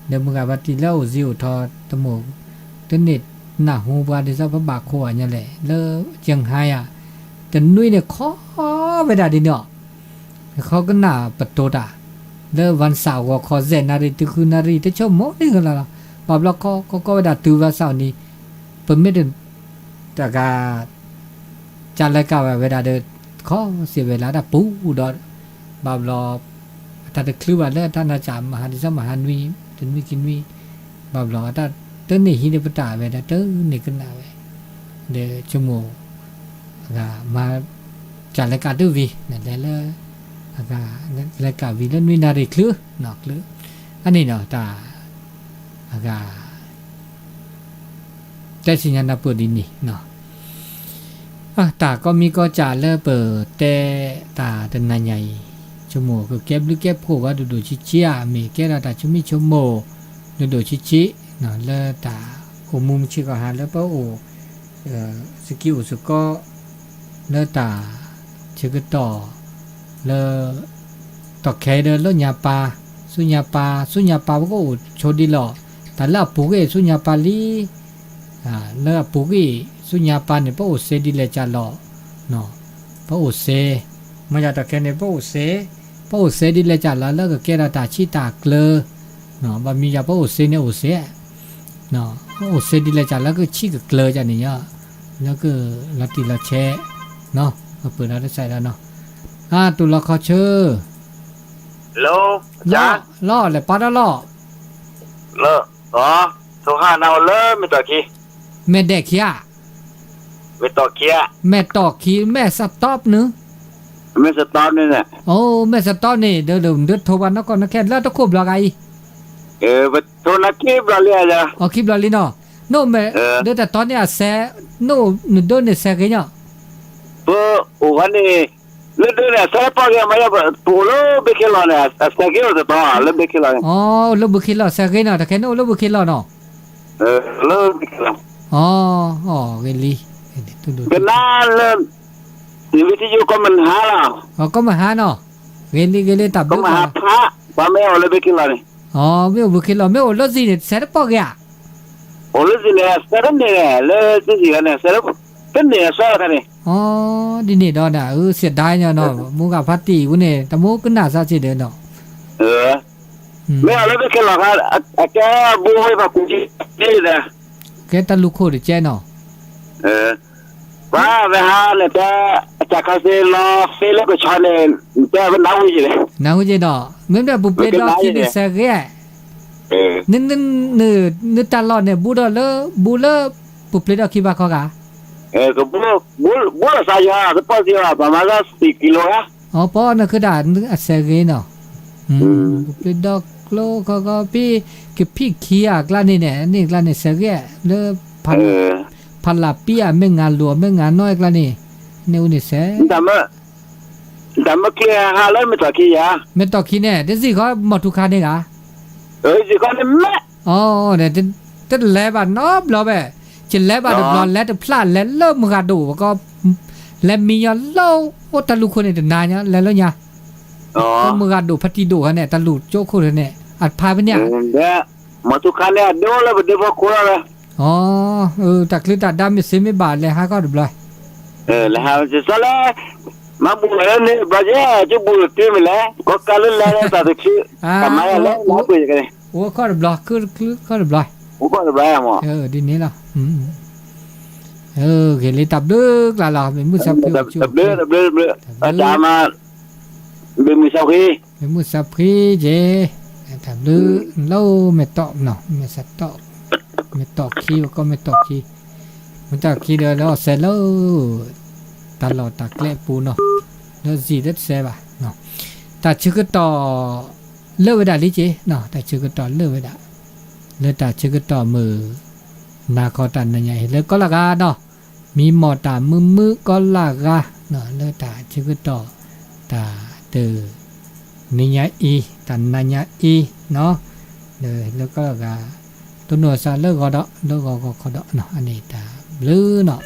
เดี๋ยวมึงกับปฏิแล้วซิวทอตะหมูตัวเน็ตหน้าหูบาดที่ซะปะบ่าโคอันนี่แหละแล้วเจียงไฮ้อ่ะแต่นุ้ยเนี่ยขอไปได้ดิเนาะเขาก็หน้าประตูด่าแล้ววันเสาร์ก็ขอเซนารีตุคุนารีแต่ชั่วโมงนึงก็แล้วบอบแล้วก็ไปด่าตัววันเสาร์นี้เปิดไม่ได้แต่ก็จัดรายการเวลาเดินขอเสียเวลาด่าปูดอบอบรอถ้าจะคลื่นว่าแล้วท่านอาจารย์มหาดิษฐ์มหาวีถึงวิกินวีบอบรอถ้าเต้นนี่ฮิเดปตาเวลาเต้นนี่ขึ้นหน้าเวเดี๋ยวชั่วโมงมาจัดรายการด้วยวีนั่นแหละแล้วรายการวีแล้วนุ้ยนารีคลื่นหนักหรืออันนี้เนาะตาแต่สิญญาณเปิดดินนี่เนาะตาก็มีก็จ่าเลิกเปิดแต่ตาเป็นนายใหญ่ชั่วโมงก็เก็บหรือเก็บผู้ว่าดูชิชิอ่ะมีแก่เราตาชั่วมีชั่วโมงดูชิเนาะเลิกตาโอมุมชิก็หาแล้วเป้าโอสกิลสุก็เลิกตาเชื่อต่อเลิกต่อแค่เดินแล้วยาปาสุญญาปาก็โชดีหล่อแต่ละปุกสุญญาปาลีแล้วปุกสุญญาปาเนี่ยเป้าเสดีเลยจ่าหล่อ เนาะพระโอเซมาจากตะแกในพระโอเซดิเลจัดแล้วก็แกตาชิตาเกลเนาะบะมียาพระโอเซเนี่ยโอเซเนาะพระโอเซดิเลจัดแล้วก็ชิกเกลจันเนี่ยแล้วก็ละติละแชเนาะเปิดแล้วได้ใส่แล้วเนาะตุลคอเชอโลจ้าล่อเลยปาดล่อเลโทรหาเราเลยไม่ต่อคีแม่เด็กขี้ไม่ต่อคีแม่ต่อขี้แม่สต็อปนึไม่สต็อปนี่แหละโอ้แม่สต็อปนี่เดี๋ยวโทรวันนก่อนนะแค่แล้วตะคุบละไงโทรนักคีบละเลยจ้ะคลิปละเลยเนาะโน่แม่เดี๋ยวแต่ตอนนี้แซ่โน่โดนเนี่ยแซ่กันเนาะโอ้วันนี้เรื่องเนี่ยแซ่ปากยังไม่ยังปูโลเบคิลเนี่ยแซ่กิโลจะต่อเรื่องเบคิลอ๋อเรื่องเบคิลแซ่กันเนาะแต่แค่โน่เรื่องเบคิลเนาะเรื่องเบคิลอ๋อเกลีก็น่าเริ่มวิทยุก็มันหาแล้วก็มาหาเนาะเกลีตับก็มาหาพระว่าไม่เอาเลยเบคิลนี่ไม่เอาเบคิลไม่เอาแล้วสิเนี่ยแซ่ปากอ่ะโอ้แล้วสิเนี่ยแซ่เนี่ยแล้วสิกันเนี่ยแซ่เป็นเนี่ยแซ่กันนี่ดินี่ดอกน่ะเสียดายเนาะมูกับพัตติกูเนี่ยตะโมก็น่าซะสิเด้อเนาะไม่เอาแล้วเบคิลครับแกบูให้พระกุจินี่นะแกตะลุโคดิแจเนาะว่าไปหาเลยแต่จากคาเซลเฟลก็ชาเนี่ยแต่เป็นน้าหุ่ยเลยน้าหุ่ยเนาะเหมือนแบบบุเปดอกที่นี่ซะแกนึตลอดเนี่ยบูเลบุเปดอกที่บาคอกะก็บูสายาก็พอสิว่าประมาณ10กิโลอ่ะพอนะคือด่าอัสเกเนาะบุเปดอกโลก็พี่คือพี่เคียกล้านี่เนี่ยนี่กล้านี่ซะแกเลพันลาเปียไม่งานหลวงไม่งานน้อยกล้านี่เนี่ยอุนิเซแต่เมื่อกี้หาเลยไม่ต่อขี้ยาไม่ต่อขี้เนี่ยเดี๋ยวสิเขาหมดทุกคาเนี่ยกะสิเขาเนี่ยแม่เนี่ยจะแลบานอบเราแบบจะแลบานบลอนแล้วจะพลาดแล้วเริ่มกระดูก็แล้วมียาเล่าโอตะลุคนเนี่ยนานเนี่ยแล้วเนี่ยก็มือกระดูพัติดูเนี่ยตะลุโจโคเนี่ยอัดพาไปเนี่ยมาทุกคาเนี่ยดูแล้วเดี๋ยวพอคุยเลยจากคลิปตัดดำมีซื้อไม่บาทเลยฮะก็ดูเลยแล้วฮะจะสละมาบุญแล้วเนี่ยบาเจ้จะบุญตีมันแล้วก็การเล่นแล้วแต่ตะกี้ทำไมแล้วมาบุญกันเลยก็ดูเลยก็ดูเลยก็ดูเลยมั้งดีนี้ล่ะเกี่ยวกับดึกล่ะเป็นมือสับพี่ตับเดืออาจารย์มาเป็นมือสับพี่เป็นมือสับพี่เจตับดึกเล่าไม่ตอบเนาะไม่สับตอบไม่ตอกขี้ก็ไม่ตอกขี้มันจะขี้เดินแล้วเสร็จแล้วตลอดตากแกล้ปูเนาะแล้วสีเด็ดเสบะเนาะแต่ชื่อก็ต่อเลิกไว้ได้ลิเจเนาะแต่ชื่อก็ต่อเลิกไว้ได้เลิกแต่ชื่อก็ต่อมือนาคอตันนั่นใหญ่เลิกก็ละกาเนาะมีหมอตามือก็ละกาเนาะเลิกแต่ชื่อก็ต่อตาเตอนิยอีตันนัญอีเนาะแล้วก็ละกาตัวหน่วยซาเลิกก็ดอกเนาะอันนี้ตาลือเนาะ